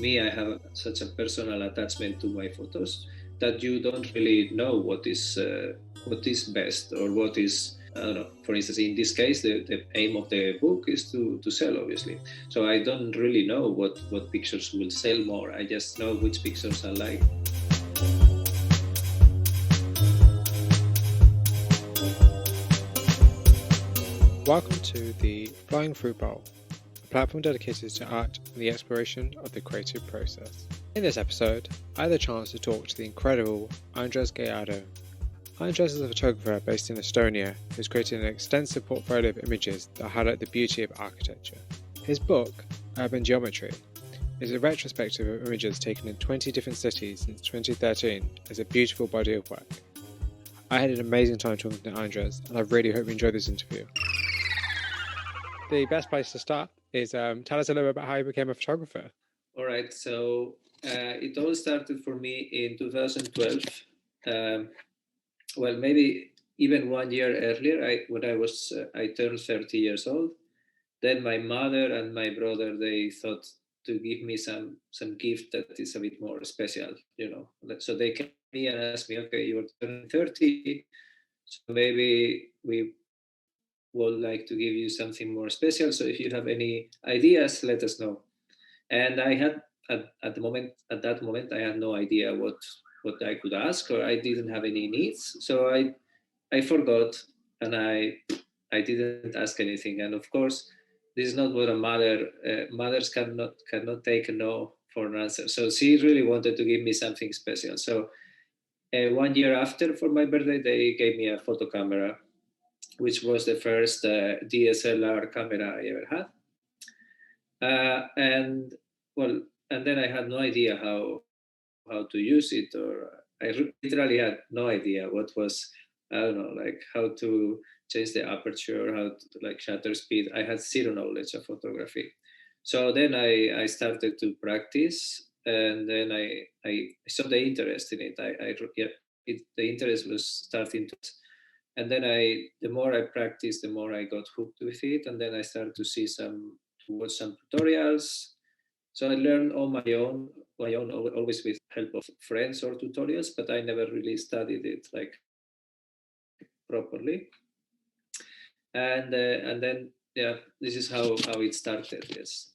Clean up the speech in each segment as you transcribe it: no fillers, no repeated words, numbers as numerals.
Me, I have such a personal attachment to my photos that you don't really know what is best or what is, I don't know. For instance, in this case, the aim of the book is to sell, obviously. So I don't really know what pictures will sell more. I just know which pictures I like. Welcome to the Flying Fruit Bowl, a platform dedicated to art and the exploration of the creative process. In this episode, I had the chance to talk to the incredible Andres Gallardo. Andres is a photographer based in Estonia who's created an extensive portfolio of images that highlight the beauty of architecture. His book, Urban Geometry, is a retrospective of images taken in 20 different cities since 2013 as a beautiful body of work. I had an amazing time talking to Andres, and I really hope you enjoyed this interview. The best place to start is tell us a little bit about how you became a photographer. All right. So it all started for me in 2012. Um, well, maybe even 1 year earlier, when I turned 30 years old. Then my mother and my brother, they thought to give me some gift that is a bit more special, you know. So they came to me and asked me, okay, you're turning 30, so maybe we would like to give you something more special. So if you have any ideas, let us know. And I had at that moment I had no idea what I could ask, or I didn't have any needs. So I forgot, and I didn't ask anything. And of course, this is not what a mothers cannot take a no for an answer. So she really wanted to give me something special. So 1 year after, for my birthday, they gave me a photo camera, which was the first DSLR camera I ever had. And well, and then I had no idea how to use it, or literally had no idea what was, I don't know, like how to change the aperture, how to, like, shutter speed. I had zero knowledge of photography. So then I started to practice, and then I saw the interest in it. Yeah, the interest was starting to, and then the more I practiced, the more I got hooked with it, and then I started to watch some tutorials. So I learned on my own, always with help of friends or tutorials, but I never really studied it like properly. And then, yeah, this is how it started. Yes.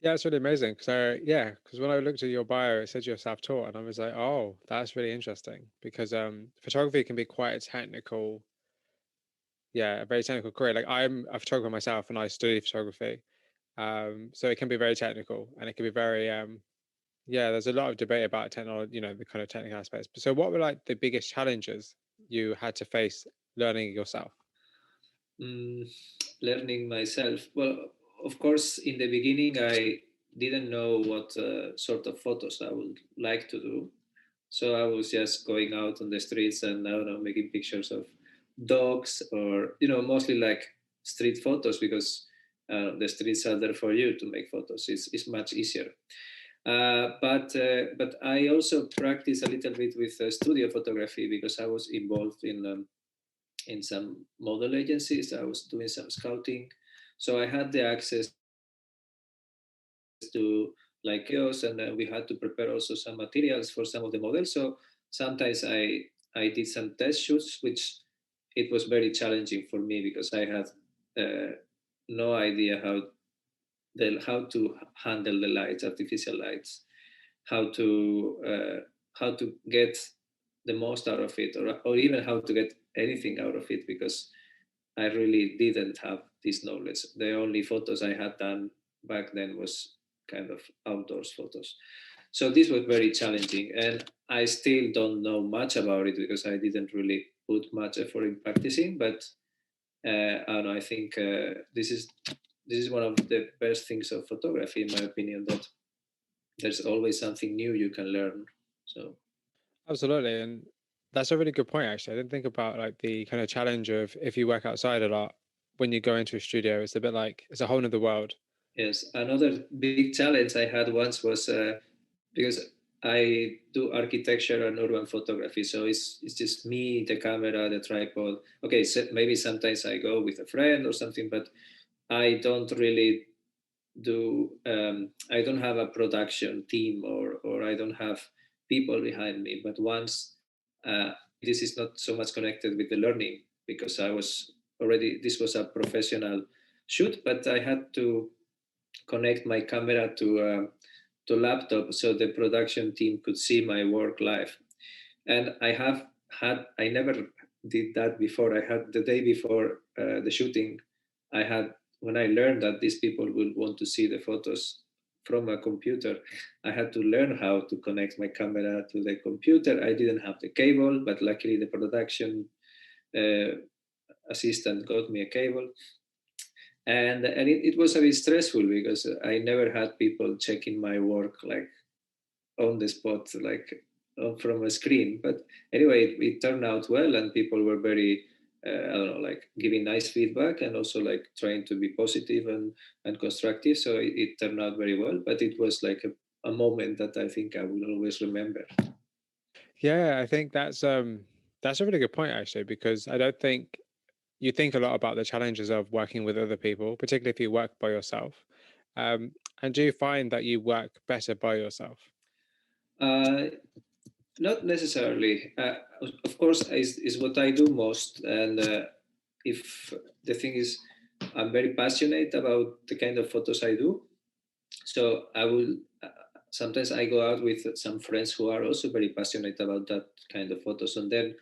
Yeah, it's really amazing. So because when I looked at your bio, it said you're self-taught, and I was like, oh, that's really interesting because photography can be quite a technical, a very technical career. Like I'm a photographer myself, and I study photography, so it can be very technical, and it can be very there's a lot of debate about technology, the kind of technical aspects. But so, what were like the biggest challenges you had to face learning yourself? Mm, Learning myself. Well, of course, in the beginning, I didn't know what sort of photos I would like to do. So I was just going out on the streets and, I don't know, making pictures of dogs, or, mostly like street photos, because the streets are there for you to make photos. It's much easier. But I also practice a little bit with studio photography, because I was involved in some model agencies. I was doing some scouting, so I had the access to, like, chaos, and we had to prepare also some materials for some of the models. So sometimes I did some test shoots, which it was very challenging for me, because I had no idea how to handle the lights, artificial lights, how to get the most out of it, or even how to get anything out of it, because I really didn't have this knowledge. The only photos I had done back then was kind of outdoors photos. So this was very challenging, and I still don't know much about it, because I didn't really put much effort in practicing. But and I think this is one of the best things of photography, in my opinion, that there's always something new you can learn. So Absolutely, and that's a really good point. Actually, I didn't think about like the kind of challenge of if you work outside a lot, when you go into a studio, it's a bit like it's a whole other world. yes, another big challenge I had once was because I do architecture and urban photography, so it's just me, the camera, the tripod. Okay, so maybe sometimes I go with a friend or something, but I don't really. do I don't have a production team, or I don't have people behind me. But once this is not so much connected with the learning, because I was already, this was a professional shoot, but I had to connect my camera to laptop so the production team could see my work live. And I never did that before. I had the day before the shooting, I had, when I learned that these people will want to see the photos from a computer, I had to learn how to connect my camera to the computer. I didn't have the cable, but luckily the production uh, assistant got me a cable. And it was a bit stressful because I never had people checking my work like on the spot, like from a screen. But anyway, it turned out well, and people were very, I don't know, like giving nice feedback, and also like trying to be positive and constructive. So it turned out very well. But it was like a moment that I think I will always remember. Yeah, I think that's a really good point actually, because I don't think you think a lot about the challenges of working with other people, particularly if you work by yourself. Um, and do you find that you work better by yourself? Uh, Not necessarily. Of course, is what I do most. And if the thing is, I'm very passionate about the kind of photos I do. So I will. Sometimes I go out with some friends who are also very passionate about that kind of photos, and then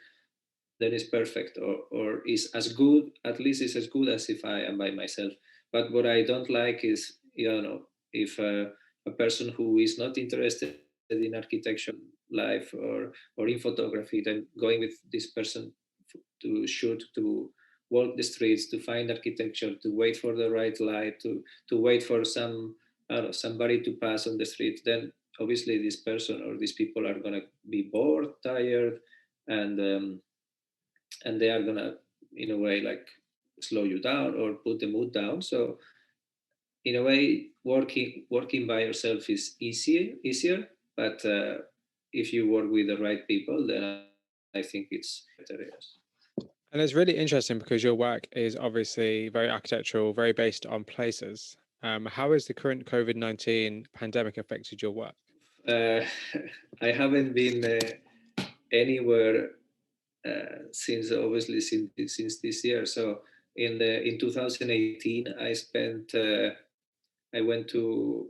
it's perfect, or is as good. At least it's as good as if I am by myself. But what I don't like is, if a person who is not interested in architecture life or in photography, then going with this person to shoot, to walk the streets, to find architecture, to wait for the right light, to wait for some, I don't know, somebody to pass on the street, then obviously this person or these people are gonna be bored, tired, and they are gonna, in a way, like slow you down or put the mood down. So in a way, working by yourself is easier, but if you work with the right people, then I think it's better. Yes. And it's really interesting because your work is obviously very architectural, very based on places. How has the current COVID-19 pandemic affected your work? uh, I haven't been anywhere since, obviously, since this year. So in 2018, I went to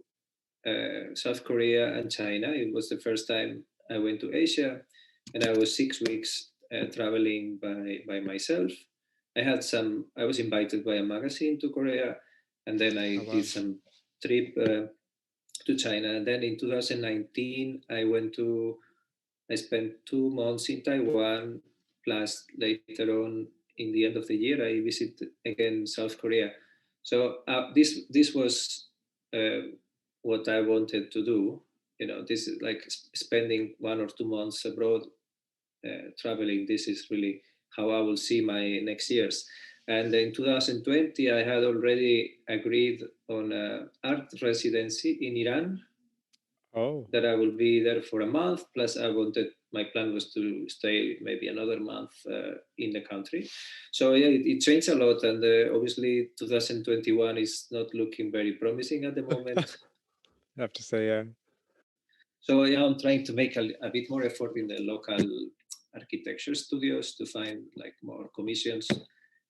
South Korea and China. It was the first time I went to Asia, and I was 6 weeks traveling by myself. I was invited by a magazine to Korea, and then Oh I did wow. some trip to China. And then in 2019, I spent 2 months in Taiwan, plus later on in the end of the year, I visited again South Korea. So this was uh, what I wanted to do. This is like spending 1 or 2 months abroad, traveling. This is really how I will see my next years. And in 2020, I had already agreed on an art residency in Iran, Oh. that I will be there for a month. Plus, my plan was to stay maybe another month in the country. So yeah, it changed a lot, and obviously 2021 is not looking very promising at the I moment. have to say, yeah. So yeah, I'm trying to make a bit more effort in the local architecture studios to find like more commissions.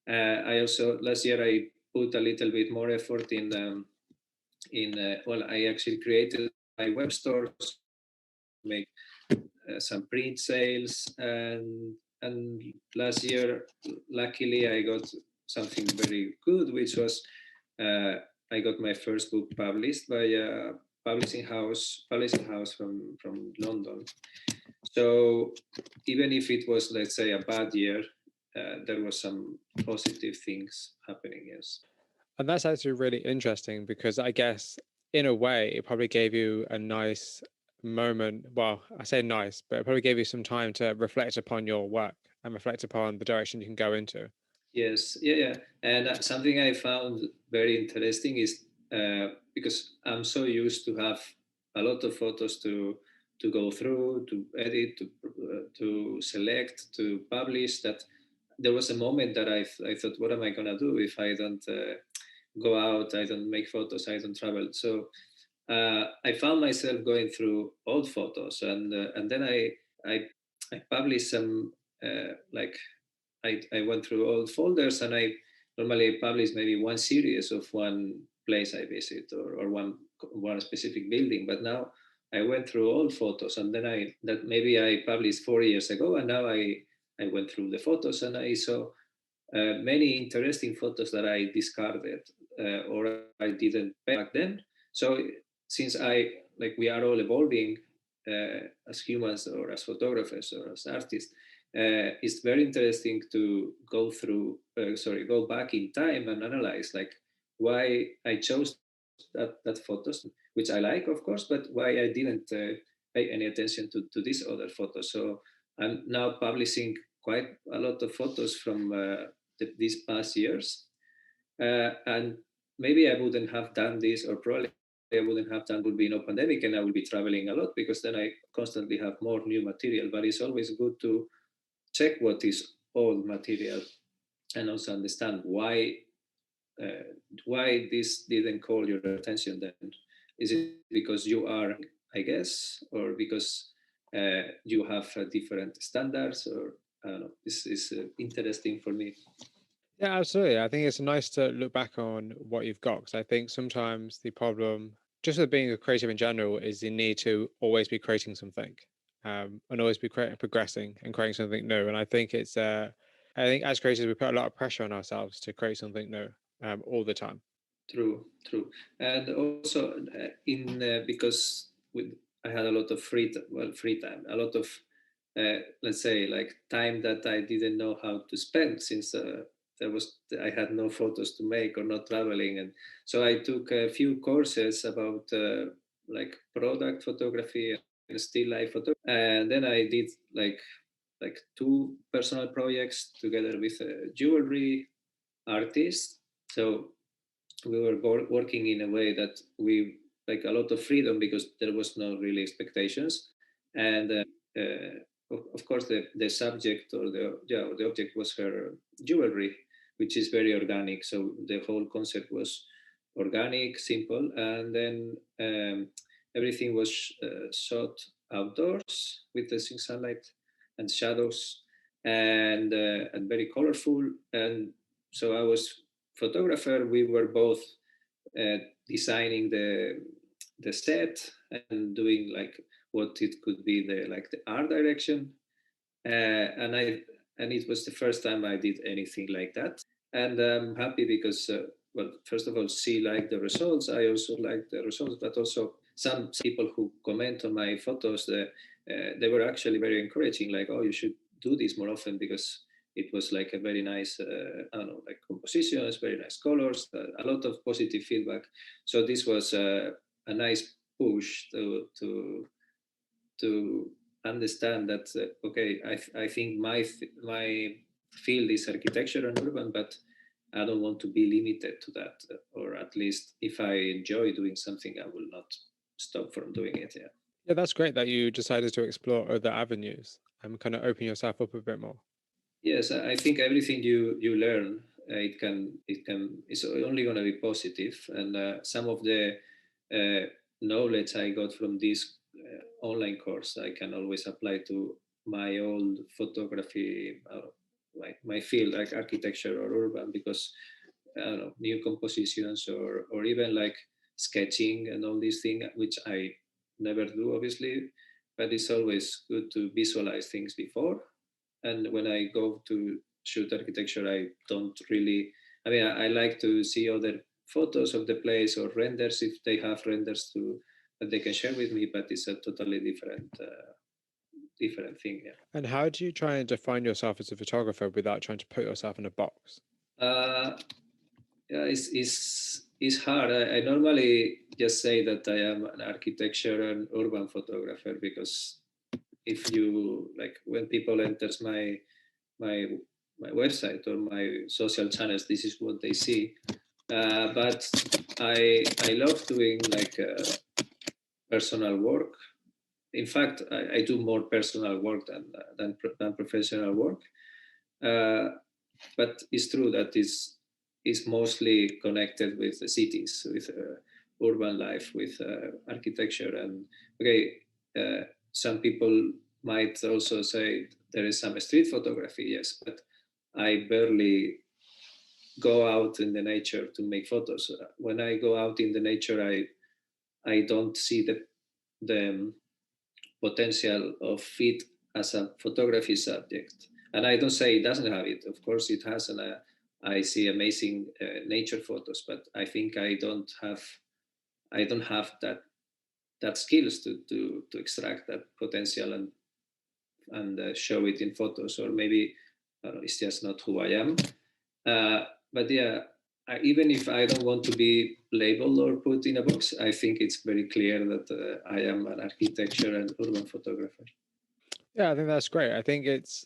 I also, last year, I put a little bit more effort well, I actually created my web store, so I was able to make some print sales, and last year, luckily, I got something very good, which was uh, I got my first book published by a publishing house from London. So even if it was, let's say, a bad year, there was some positive things happening. Yes. And that's actually really interesting because I guess in a way it probably gave you a nice moment. Well, I say nice, but it probably gave you some time to reflect upon your work and reflect upon the direction you can go into. Yes, yeah, yeah. And something I found very interesting is, because I'm so used to have a lot of photos to go through, to edit, to select, to publish. That there was a moment that I thought, what am I gonna do if I don't? go out, I don't make photos, I don't travel. So I found myself going through old photos, and then I I published some like I went through old folders, and I normally publish maybe one series of one place I visit, or one specific building. But now I went through old photos, and then that maybe I published 4 years ago, and now I went through the photos, and I saw many interesting photos that I discarded, or I didn't back then. So since we are all evolving as humans, or as photographers, or as artists, it's very interesting to go back in time and analyze like why I chose that photos, which I like, of course, but why I didn't pay any attention to these other photos. So I'm now publishing quite a lot of photos from these past years, and maybe I wouldn't have done this, or probably I wouldn't have done, would be no pandemic, and I will be traveling a lot, because then I constantly have more new material. But it's always good to check what is old material, and also understand why this didn't call your attention then. Is it because you are, I guess, or because you have different standards, or I don't know. This is interesting for me. Yeah, absolutely. I think it's nice to look back on what you've got, because I think sometimes the problem, just with being a creative in general, is the need to always be creating something, and always be progressing and creating something new. And I think as creators, we put a lot of pressure on ourselves to create something new all the time. True, true. And also because I had a lot of free time, a lot of let's say like time that I didn't know how to spend, since I had no photos to make, or not traveling. And so I took a few courses about like product photography and still life photography, and then I did like two personal projects together with a jewelry artist. So we were working in a way that we like a lot of freedom, because there was no really expectations. And of course the subject, or the object was her jewelry, which is very organic. So the whole concept was organic, simple. And then everything was shot outdoors with the sunlight and shadows, and very colorful. And so I was photographer. We were both uh, designing the set, and doing like what it could be, the art direction. And it was the first time I did anything like that. And I'm happy because well, first of all, she liked the results. I also liked the results, but also some people who comment on my photos, they were actually very encouraging, like, oh, you should do this more often, because it was like a very nice, I don't know, like compositions, very nice colors, a lot of positive feedback. So this was a nice push to understand that okay, I think my field is architecture and urban, but I don't want to be limited to that, or at least if I enjoy doing something, I will not stop from doing it. Yeah. Yeah, that's great that you decided to explore other avenues and kind of open yourself up a bit more. Yes, I think everything you learn, it's only going to be positive. And some of the uh, knowledge I got from this online course, I can always apply to my old photography, my field, like architecture or urban, because I don't know, new compositions, or even like sketching and all these things, which I never do, obviously. But it's always good to visualize things before. And when I go to shoot architecture, I don't really. I mean, I like to see other photos of the place, or renders, if they have renders to that they can share with me. But it's a totally different thing. Yeah. And how do you try and define yourself as a photographer without trying to put yourself in a box? Uh, yeah, it's hard. I normally just say that I am an architecture and urban photographer, because if you like, when people enters my my website or my social channels, this is what they see. But I love doing like personal work. In fact, I do more personal work than professional work. Uh, but it's true that is is mostly connected with the cities, with urban life, with architecture. And okay, some people might also say there is some street photography, yes, but I barely go out in the nature to make photos. When I go out in the nature, I don't see the potential of it as a photography subject. And I don't say it doesn't have it. Of course, it has, and I see amazing nature photos. But I think I don't have that skills to extract that potential and show it in photos. Or maybe it's just not who I am. But yeah, even if I don't want to be labeled or put in a box, I think it's very clear that I am an architecture and urban photographer. Yeah, I think that's great. I think it's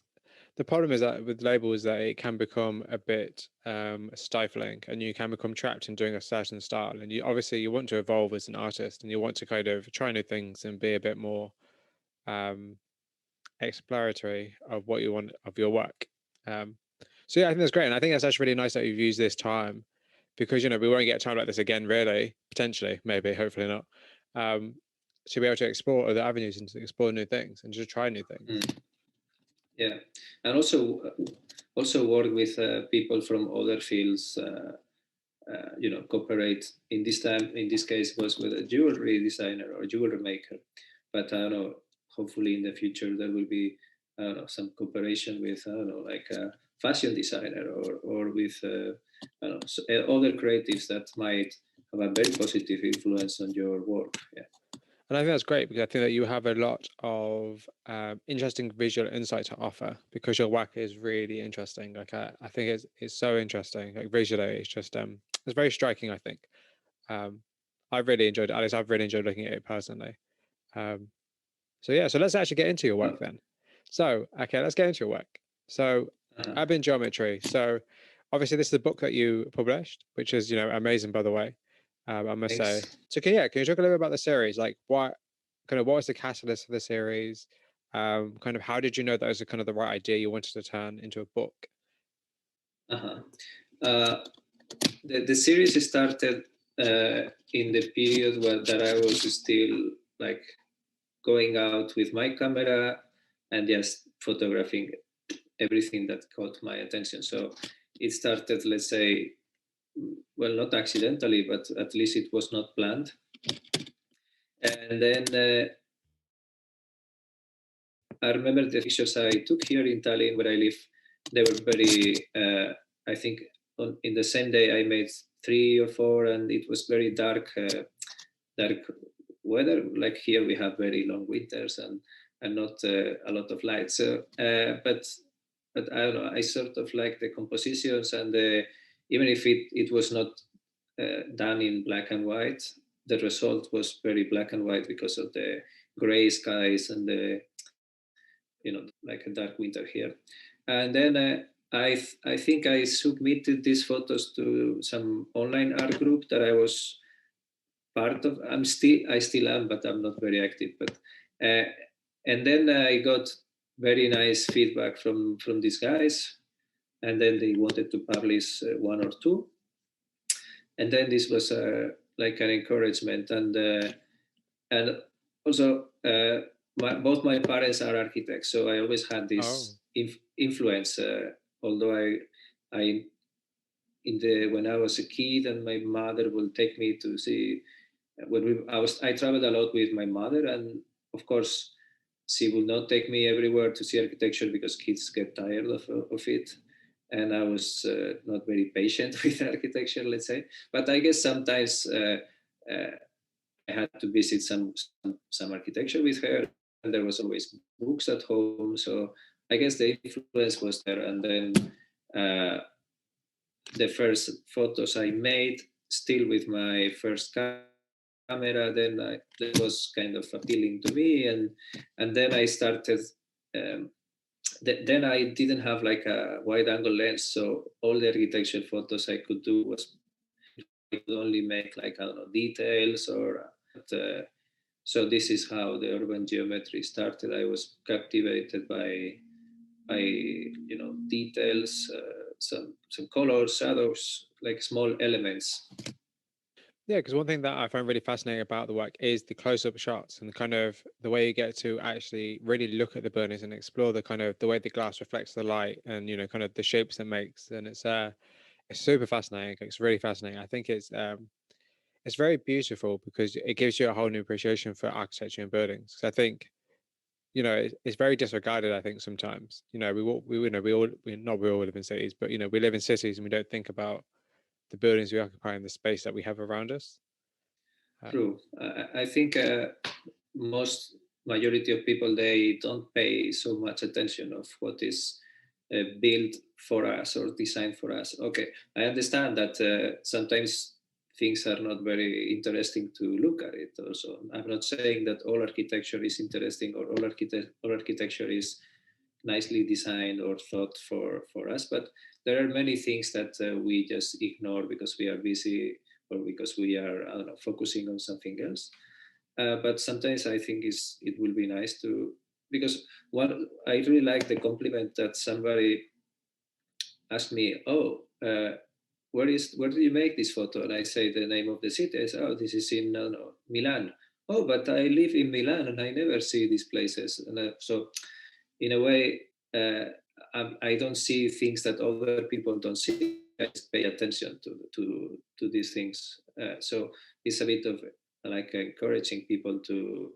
the problem is that with labels that it can become a bit stifling, and you can become trapped in doing a certain style. And you obviously you want to evolve as an artist, and you want to kind of try new things and be a bit more um, exploratory of what you want of your work. Um, so yeah, I think that's great, and I think that's actually really nice that you've used this time because we won't get a time like this again, really. Potentially, maybe, hopefully not. Um, to be able to explore other avenues and to explore new things and just try new things. Yeah, and also work with people from other fields. Cooperate. In this case, was with a jewelry designer or jewelry maker. But I don't know. Hopefully, in the future, there will be I don't know some cooperation with I don't know like a fashion designer or with I don't know, other creatives that might have a very positive influence on your work. Yeah. And I think that's great because I think that you have a lot of interesting visual insight to offer because your work is really interesting. Like I think it's so interesting. Like visually, it's just it's very striking. I think um, I've really enjoyed it. At least I've really enjoyed looking at it personally. Um, so yeah, so let's actually get into your work then. So okay, let's get into your work. So Uh-huh. I've been geometry. So obviously this is the book that you published, which is amazing by the way. I must say. Thanks. So can you talk a little bit about the series? Like what was the catalyst for the series? Kind of how did you know that was kind of the right idea you wanted to turn into a book? Uh-huh. Uh, the series started in the period that I was still like going out with my camera and just photographing everything that caught my attention. So it started, let's say, well, not accidentally, but at least it was not planned. And then I remember the pictures I took here in Tallinn, where I live. They were very, I think, in the same day I made 3 or 4, and it was very dark weather. Like here, we have very long winters and not a lot of light. So, but I don't know. I sort of like the compositions and even if it was not done in black and white, the result was very black and white because of the gray skies and the like a dark winter here. And then I think I submitted these photos to some online art group that I was part of. I still am, but I'm not very active. But uh, and then I got very nice feedback from these guys, and then they wanted to publish 1 or 2, and then this was like an encouragement, and also both my parents are architects, so I always had Oh, this influence. Although I when I was a kid, and my mother will take me to see I traveled a lot with my mother, and of course, she will not take me everywhere to see architecture because kids get tired of it. And I was not very patient with architecture, let's say. But I guess sometimes uh, I had to visit some architecture with her, and there was always books at home. So I guess the influence was there. And then uh, the first photos I made, still with my first camera, then that was kind of appealing to me, and then I started. Um, then I didn't have like a wide angle lens, so all the architecture photos I could do was I could only make like I don't know details or. So this is how the urban geometry started. I was captivated by details, some colors, shadows, like small elements. Yeah, because one thing that I find really fascinating about the work is the close-up shots and kind of the way you get to actually really look at the burners and explore the kind of the way the glass reflects the light and kind of the shapes it makes. And it's super fascinating. It's really fascinating. I think it's very beautiful because it gives you a whole new appreciation for architecture and buildings. 'Cause I think it's very disregarded. I think sometimes we all live in cities, but we live in cities and we don't think about the buildings we occupy and the space that we have around us. True. I think most majority of people, they don't pay so much attention of what is built for us or designed for us. Okay, I understand that sometimes things are not very interesting to look at it. Also, I'm not saying that all architecture is interesting or all architecture is nicely designed or thought for us, but there are many things that we just ignore because we are busy or because we are, I don't know, focusing on something else. But sometimes I think it will be nice to, because what I really like the compliment that somebody asked me, oh, where do you make this photo? And I say the name of the city. I say, oh, this is in no, Milan. Oh, but I live in Milan and I never see these places. And so, in a way, I don't see things that other people don't see. I just pay attention to these things. So it's a bit of like encouraging people to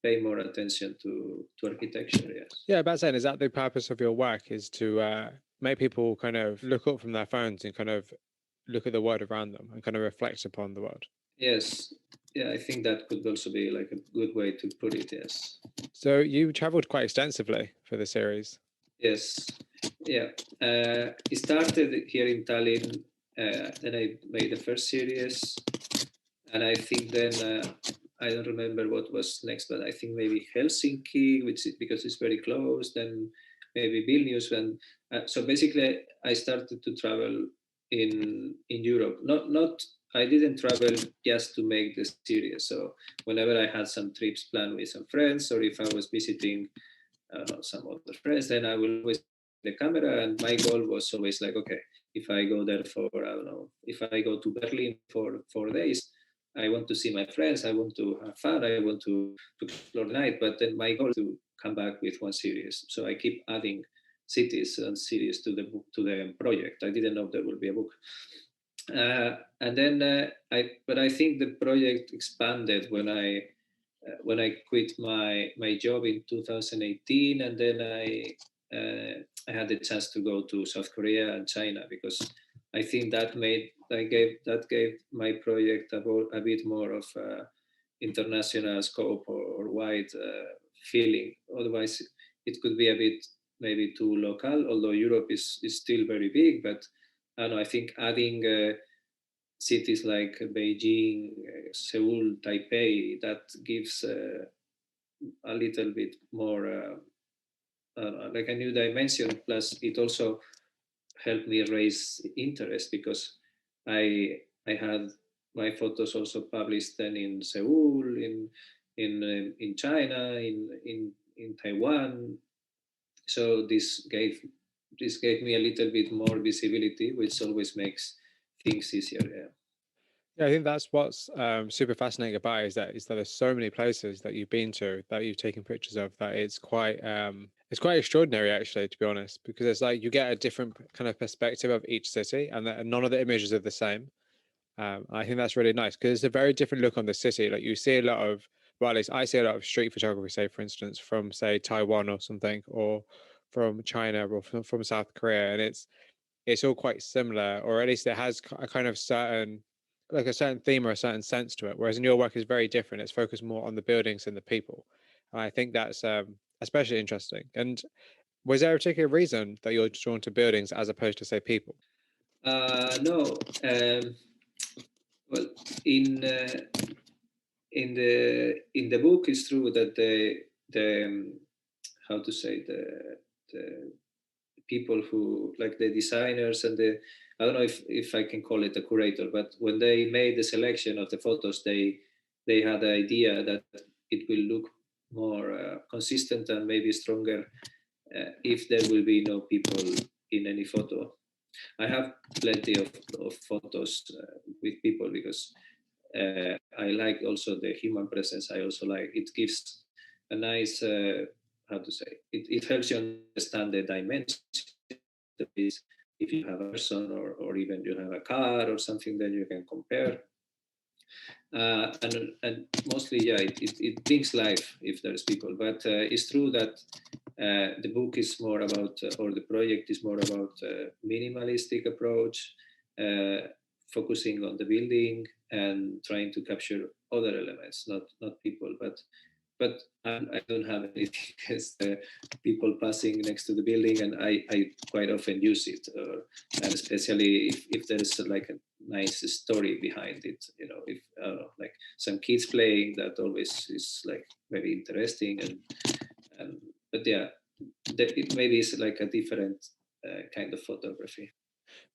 pay more attention to architecture. Yes. Yeah, about saying, is that the purpose of your work, is to make people kind of look up from their phones and kind of look at the world around them and kind of reflect upon the world? Yes. Yeah, I think that could also be like a good way to put it. Yes. So you traveled quite extensively for the series. Yes. Yeah. It started here in Tallinn. Then I made the first series, and I think then I don't remember what was next, but I think maybe Helsinki, which is because it's very close. Then maybe Vilnius, and so basically I started to travel in Europe. Not I didn't travel just to make the series. So whenever I had some trips planned with some friends, or if I was visiting some other friends, then I will always the camera, and my goal was always like, okay, if I go there for I don't know, if I go to Berlin for 4 days, I want to see my friends, I want to have fun, I want to explore the night, but then my goal is to come back with one series. So I keep adding cities and series to the book, to the project. I didn't know there would be a book. And then but I think the project expanded when I quit my job in 2018, and then I had the chance to go to South Korea and China, because I think that gave my project a bit more of international scope or wide feeling. Otherwise, it could be a bit maybe too local. Although Europe is still very big, but I don't know. I think adding cities like Beijing, Seoul, Taipei, that gives a little bit more like a new dimension. Plus, it also helped me raise interest because I had my photos also published then in Seoul, in China, in Taiwan. So this gave me a little bit more visibility, which always makes things easier. Yeah. Yeah, I think that's what's super fascinating about it, is that there's so many places that you've been to that you've taken pictures of, that it's quite extraordinary, actually, to be honest, because it's like you get a different kind of perspective of each city, and that none of the images are the same. I think that's really nice because it's a very different look on the city. Like you see a lot of, well, at least I see a lot of street photography, say, for instance, from say Taiwan or something, or from China or from South Korea, and it's all quite similar, or at least it has a kind of certain, like a certain theme or a certain sense to it. Whereas in your work is very different. It's focused more on the buildings and the people. And I think that's especially interesting. And was there a particular reason that you're drawn to buildings as opposed to say people? No. Well, in in the book, it's true that the how to say the people who, like the designers and the, I don't know if I can call it a curator, but when they made the selection of the photos, they had the idea that it will look more consistent and maybe stronger if there will be no people in any photo. I have plenty of photos with people because I like also the human presence. I also like it gives a nice how to say it helps you understand the dimensions of the place. If you have a person or even you have a car or something, then you can compare. And mostly, yeah, it brings life if there's people. But it's true that the book is more about, or the project is more about minimalistic approach, uh, focusing on the building and trying to capture other elements, not people. But I don't have anything against people passing next to the building, and I quite often use it, and especially if there's like a nice story behind it. If like some kids playing, that always is like very interesting, and but yeah, it maybe is like a different kind of photography.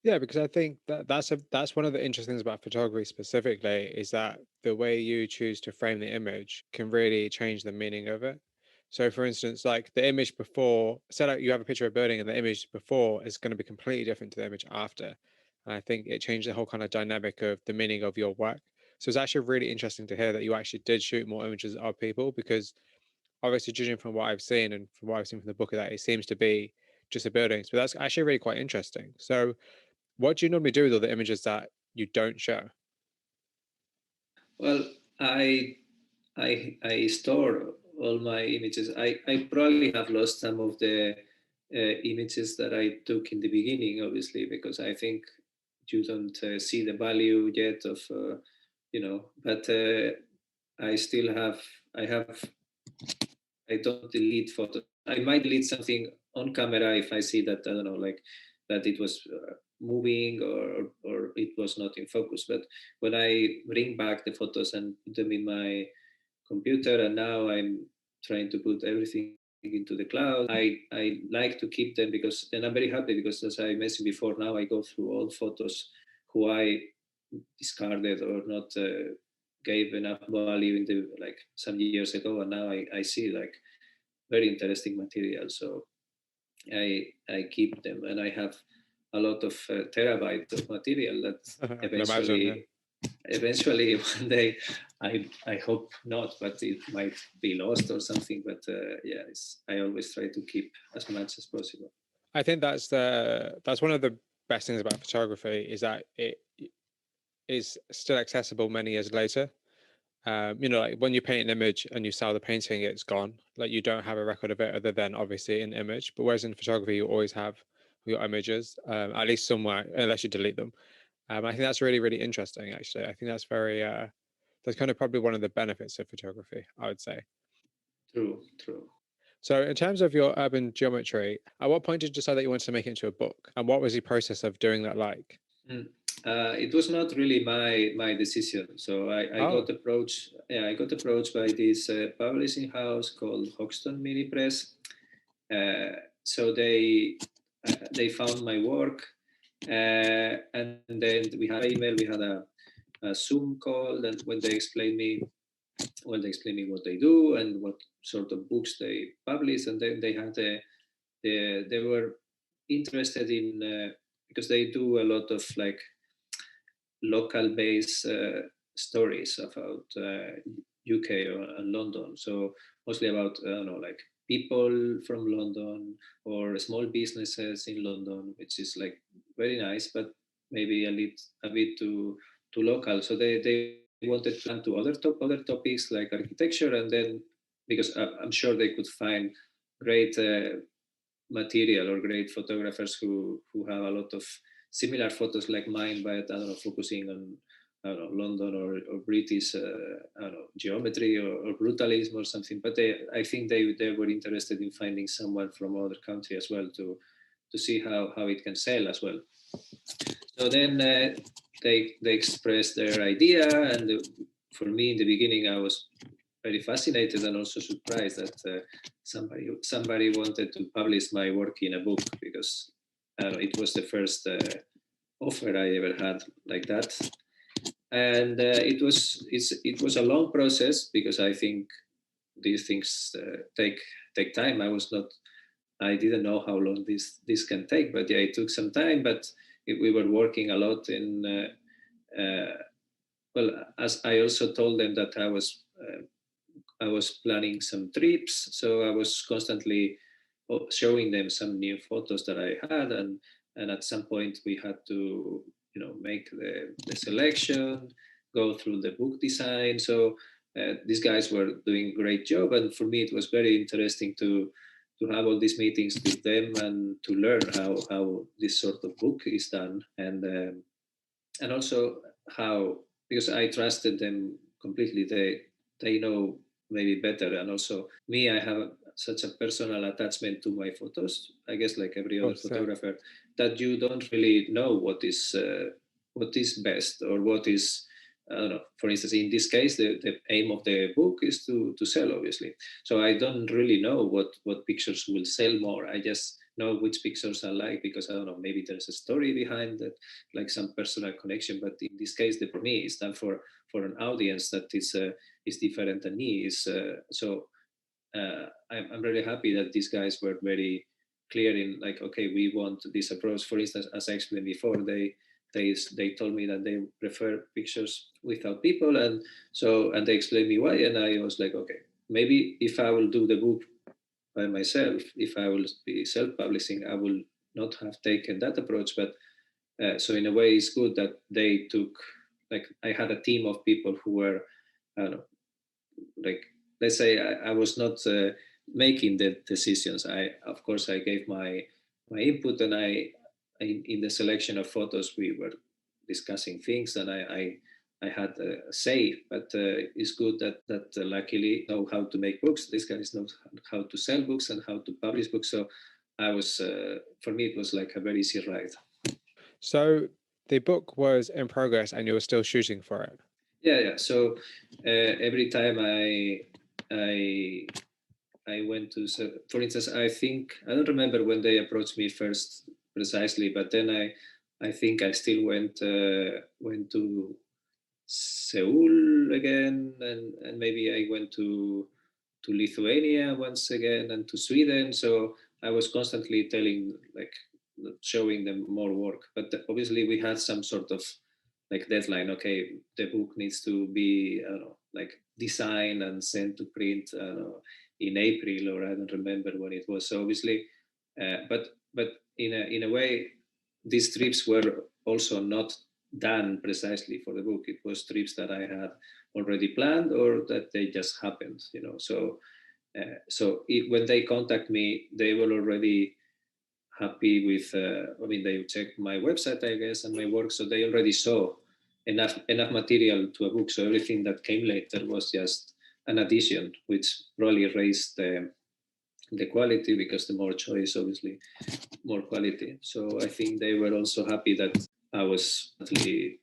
Yeah, because I think that's one of the interesting things about photography specifically is that the way you choose to frame the image can really change the meaning of it. So, for instance, like the image before, say like you have a picture of a building, and the image before is going to be completely different to the image after. And I think it changed the whole kind of dynamic of the meaning of your work. So it's actually really interesting to hear that you actually did shoot more images of people because obviously judging from what I've seen and from what I've seen from the book of that, it seems to be just the buildings. But that's actually really quite interesting. So what do you normally do with all the images that you don't show? Well, I store all my images. I probably have lost some of the images that I took in the beginning, obviously, because I think you don't see the value yet of But I still have I have I don't delete photos. I might delete something on camera if I see that I don't know, like that it was moving or it was not in focus. But when I bring back the photos and put them in my computer, and now I'm trying to put everything into the cloud. I like to keep them because, and I'm very happy because, as I mentioned before, now I go through all photos who I discarded or not gave enough value in the like some years ago, and now I see like very interesting material. So I keep them, and I have a lot of terabytes of material that I can imagine. Yeah. eventually one day I hope not, but it might be lost or something. But yeah, I always try to keep as much as possible. I think that's one of the best things about photography is that it is still accessible many years later. Like when you paint an image and you sell the painting, it's gone. Like you don't have a record of it other than obviously an image. But whereas in photography, you always have your images, at least somewhere, unless you delete them. I think that's really, really interesting. Actually, I think that's very that's kind of probably one of the benefits of photography, I would say. True, true. So, in terms of your urban geometry, at what point did you decide that you wanted to make it into a book, and what was the process of doing that like? Mm. It was not really my decision. So I Oh, got approached. Yeah, I got approached by this publishing house called Hoxton Mini Press. So they found my work, and then we had an email. We had a Zoom call, and when they explained me what they do and what sort of books they publish, and then they had they were interested in because they do a lot of like local based stories about UK and London. So mostly about I don't know, like people from London or small businesses in London, which is like very nice, but maybe a bit too local. So they wanted to expand to other topics like architecture, and then because I'm sure they could find great material or great photographers who have a lot of similar photos like mine, but I don't know, focusing on I don't know London or British I don't know geometry or brutalism or something. But I think they were interested in finding someone from other country as well to see how it can sell as well. So then they expressed their idea, and for me in the beginning I was very fascinated and also surprised that somebody wanted to publish my work in a book because it was the first offer I ever had like that, and it was a long process because I think these things take time. I was not I didn't know how long this can take, but yeah, it took some time. But we were working a lot in. Well, as I also told them that I was planning some trips, so I was constantly showing them some new photos that I had, and at some point we had to make the selection, go through the book design. So these guys were doing a great job, and for me it was very interesting to have all these meetings with them and to learn how this sort of book is done, and also how, because I trusted them completely. They know maybe better, and also me, I have such a personal attachment to my photos. I guess like every Of other course, yeah. photographer, that you don't really know what is best or what is. I don't know. For instance, in this case, the aim of the book is to sell, obviously. So I don't really know what pictures will sell more. I just know which pictures I like because I don't know. Maybe there's a story behind it, like some personal connection. But in this case, for me, it's done for an audience that is different than me. I'm really happy that these guys were very clear in like, okay, we want this approach. For instance, as I explained before, they told me that they prefer pictures without people, and they explained me why, and I was like, okay, maybe if I will do the book by myself, if I will be self-publishing, I will not have taken that approach. But so in a way, it's good that they took, like, I had a team of people who were, I don't know, like, let's say I was not making the decisions. I, of course, I gave my input, and in the selection of photos we were discussing things, and I had a say. But it's good that luckily know how to make books. These guys know how to sell books and how to publish books. So I was, for me, it was like a very easy ride. So the book was in progress and you were still shooting for it. Yeah. So every time I I went to, so for instance, I don't remember when they approached me first precisely, but then I think I still went to Seoul again, and maybe I went to Lithuania once again and to Sweden. So I was constantly showing them more work. But obviously we had some sort of like deadline. Okay, the book needs to be, I don't know, like designed and sent to print, I don't know, in April, or I don't remember when it was. So obviously, but in a way, these trips were also not done precisely for the book. It was trips that I had already planned or that they just happened. When they contact me, they were already happy with. I mean, they checked my website, I guess, and my work, so they already saw enough material to a book. So everything that came later was just an addition, which probably raised the quality, because the more choice, obviously, more quality. So I think they were also happy that I was actually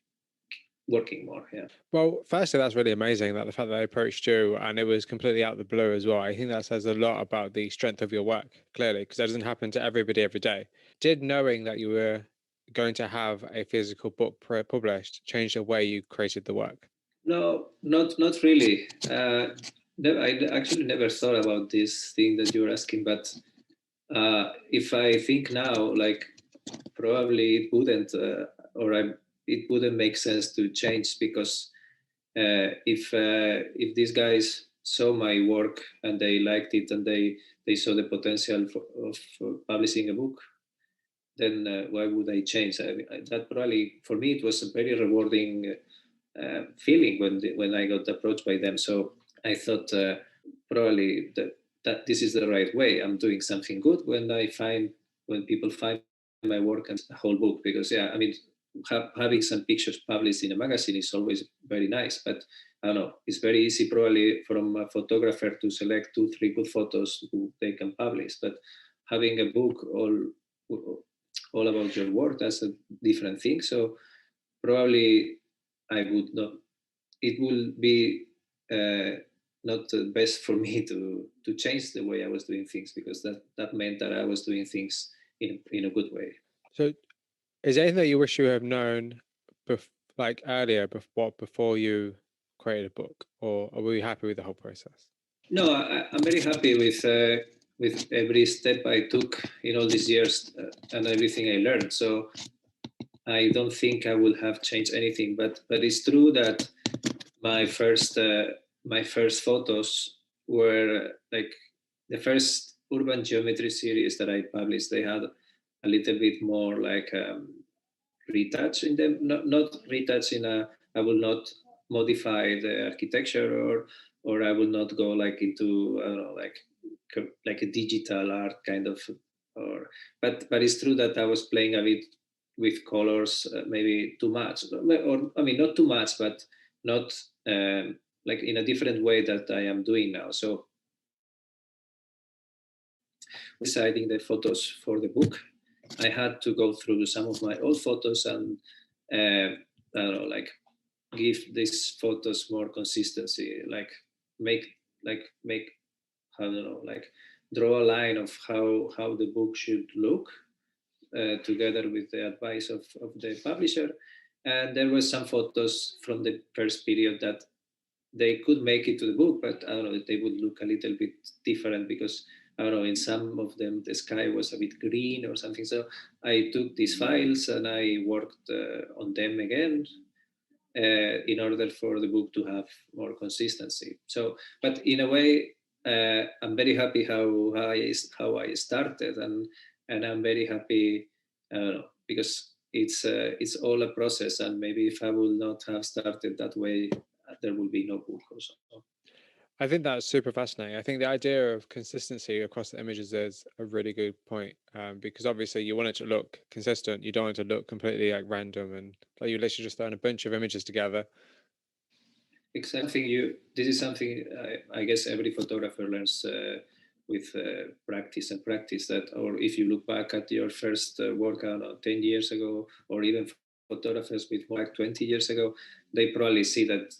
working more. Yeah. Well, firstly, that's really amazing that the fact that they approached you and it was completely out of the blue as well. I think that says a lot about the strength of your work, clearly, because that doesn't happen to everybody every day. Did knowing that you were going to have a physical book published change the way you created the work? No, not really. I actually never thought about this thing that you're asking, but if I think now, like, probably it wouldn't, it wouldn't make sense to change, because if these guys saw my work and they liked it, and they saw the potential of publishing a book, then why would I change? That probably, for me, it was a very rewarding feeling when I got approached by them. So I thought probably that this is the right way. I'm doing something good when people find my work and a whole book. Because yeah, I mean, having some pictures published in a magazine is always very nice, but I don't know, it's very easy probably from a photographer to select 2 3 good photos who they can publish. But having a book all about your work, that's a different thing. So probably I would not. It will be not the best for me to change the way I was doing things, because that meant that I was doing things in a good way. So, is there anything that you wish you have known like earlier before you created a book, or are we happy with the whole process? No, I'm very happy with every step I took in all these years and everything I learned. So I don't think I will have changed anything. But it's true that my first photos were like the first urban geometry series that I published. They had a little bit more like retouch in them, not retouch in a. I will not modify the architecture, or I will not go like into I don't know like a digital art kind of. Or but it's true that I was playing a bit with colors, maybe too much, or I mean not too much, but not like in a different way that I am doing now. So deciding the photos for the book, I had to go through some of my old photos and I don't know, like give these photos more consistency, like make make I don't know, like draw a line of how the book should look together with the advice of the publisher. And there were some photos from the first period that they could make it to the book, but I don't know, they would look a little bit different because I don't know, in some of them the sky was a bit green or something. So I took these files and I worked on them again in order for the book to have more consistency. So, but in a way, I'm very happy how I started, and I'm very happy because it's all a process, and maybe if I would not have started that way, there will be no book also. I think that's super fascinating. I think the idea of consistency across the images is a really good point, because obviously you want it to look consistent. You don't want it to look completely like random and like you're literally just throwing a bunch of images together. Exactly. This is something I guess every photographer learns with practice and practice. That, or if you look back at your first work, I don't know, 10 years ago, or even photographers with more like 20 years ago, they probably see that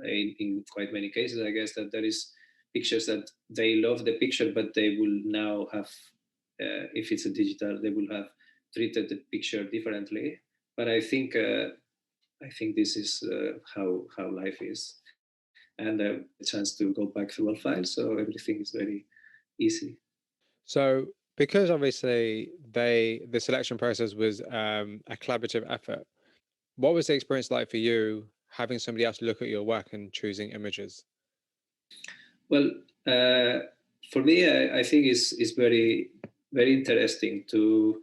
in quite many cases, I guess, that there is pictures that they love the picture, but they will now have, if it's a digital, they will have treated the picture differently. But I think this is how life is, and a chance to go back through all files, so everything is very easy. So because obviously the selection process was a collaborative effort, what was the experience like for you having somebody else look at your work and choosing images? Well, for me, I think it's very interesting to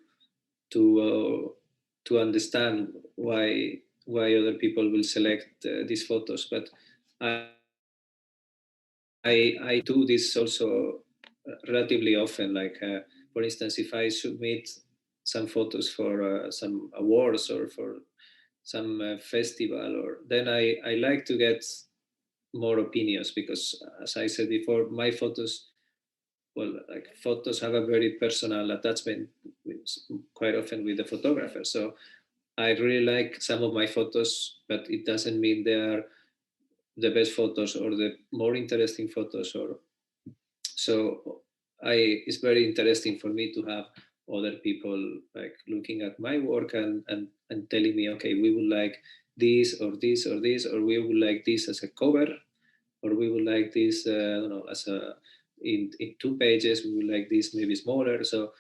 to understand why other people will select these photos, but I do this also relatively often. Like, for instance, if I submit some photos for some awards or for some festival, or then I like to get more opinions because, as I said before, my photos, well, like photos have a very personal attachment with, quite often with the photographer. So I really like some of my photos, but it doesn't mean they are the best photos or the more interesting photos. Or so it's very interesting for me to have other people like looking at my work and telling me, okay, we would like this or this or this, or we would like this as a cover, or we would like this I don't know, as a in 2 pages, we would like this maybe smaller. So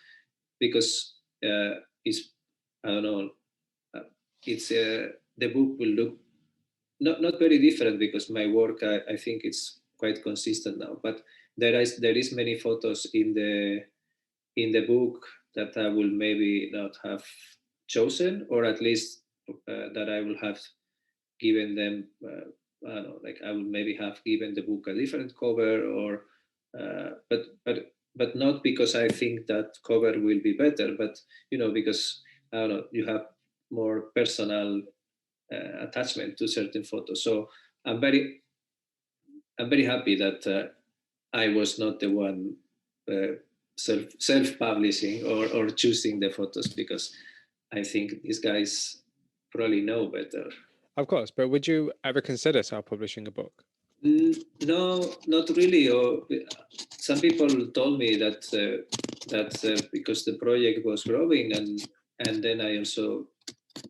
because it's I don't know, it's the book will look not very different because my work I think it's quite consistent now. But there is many photos in the book that I will maybe not have chosen, or at least that I will have given them. I don't know, like I would maybe have given the book a different cover, or but not because I think that cover will be better, but because I don't know, you have more personal attachment to certain photos. So I'm very I'm very happy that I was not the one self publishing or choosing the photos, because I think these guys probably know better. Of course, but would you ever consider self-publishing a book? No, not really. Or some people told me that because the project was growing, and then I also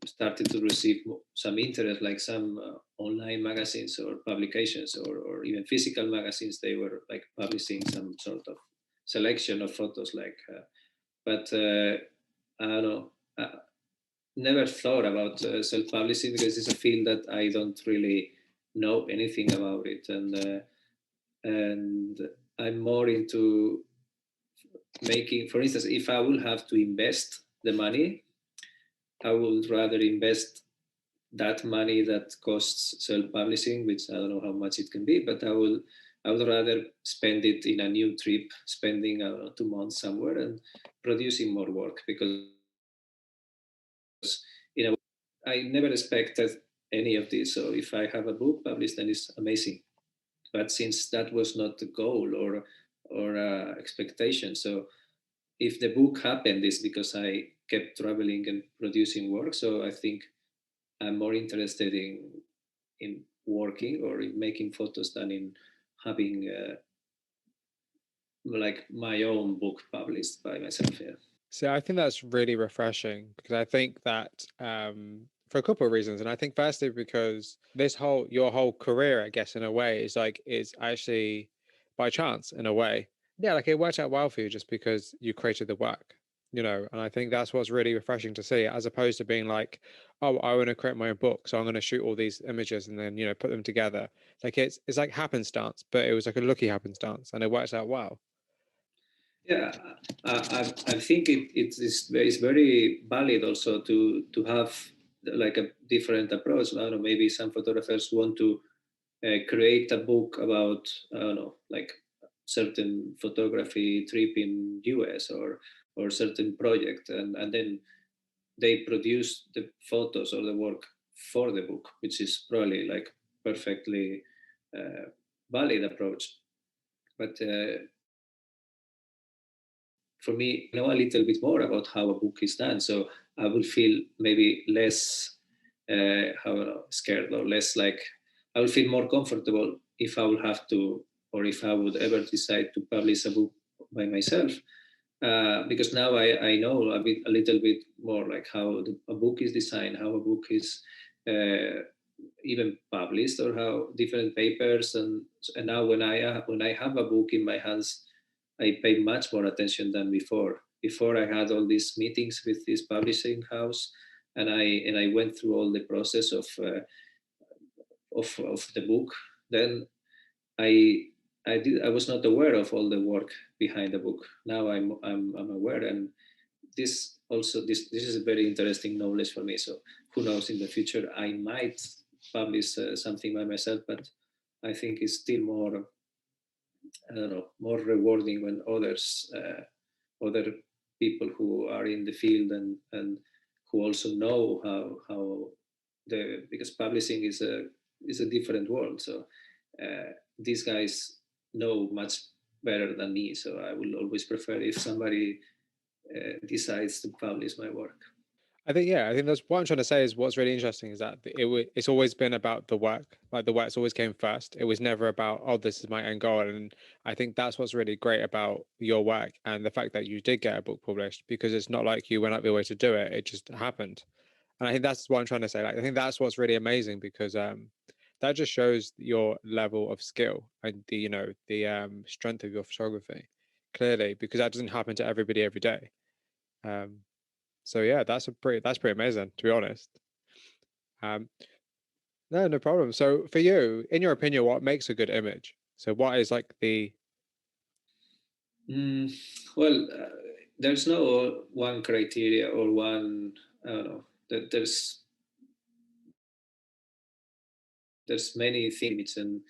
started to receive some interest, like some online magazines or publications, or even physical magazines. They were like publishing some sort of selection of photos. But I don't know. Never thought about self-publishing because it's a field that I don't really know anything about it, and I'm more into making. For instance, if I will have to invest the money, I would rather invest that money that costs self-publishing, which I don't know how much it can be, but I would rather spend it in a new trip, spending 2 months somewhere and producing more work because I never expected any of this. So if I have a book published, then it's amazing. But since that was not the goal or expectation, so if the book happened, is because I kept traveling and producing work. So I think I'm more interested in working or in making photos than in having like my own book published by myself. Yeah. So I think that's really refreshing because I think that for a couple of reasons, and I think firstly because your whole career, I guess, in a way, is actually by chance in a way. Yeah, like it worked out well for you just because you created the work, and I think that's what's really refreshing to see, as opposed to being like, oh, I want to create my own book, so I'm going to shoot all these images and then put them together. Like it's like happenstance, but it was like a lucky happenstance, and it works out well. Yeah, I think it is very valid also to have like a different approach. I don't know, maybe some photographers want to create a book about, I don't know, like certain photography trip in US or certain project, and then they produce the photos or the work for the book, which is probably like perfectly uh, valid approach. But for me, I know a little bit more about how a book is done, so I will feel maybe less how scared or less like I will feel more comfortable if I will have to, or if I would ever decide to publish a book by myself. Because now I know a little bit more like how a book is designed, how a book is uh, even published, or how different papers and now when I have a book in my hands, I pay much more attention than before. Before I had all these meetings with this publishing house, and I went through all the process of the book. Then I I was not aware of all the work behind the book. Now I'm aware, and this is a very interesting knowledge for me. So who knows, in the future I might publish something by myself, but I think it's still more, I don't know, more rewarding when other people who are in the field and who also know how the because publishing is a different world. So these guys know much better than me. So I will always prefer if somebody decides to publish my work. I think that's what I'm trying to say is what's really interesting is that it's always been about the work, like the work's always came first. It was never about, oh, this is my end goal. And I think that's what's really great about your work and the fact that you did get a book published because it's not like you went out your way to do it. It just happened. And I think that's what I'm trying to say. Like, I think that's what's really amazing because that just shows your level of skill and the strength of your photography clearly because that doesn't happen to everybody every day. Um, so yeah, that's pretty amazing to be honest. Um, no, no problem. So for you, in your opinion, what makes a good image? So what is like the Mm, well, there's no one criteria or one. I don't know. There's many things, and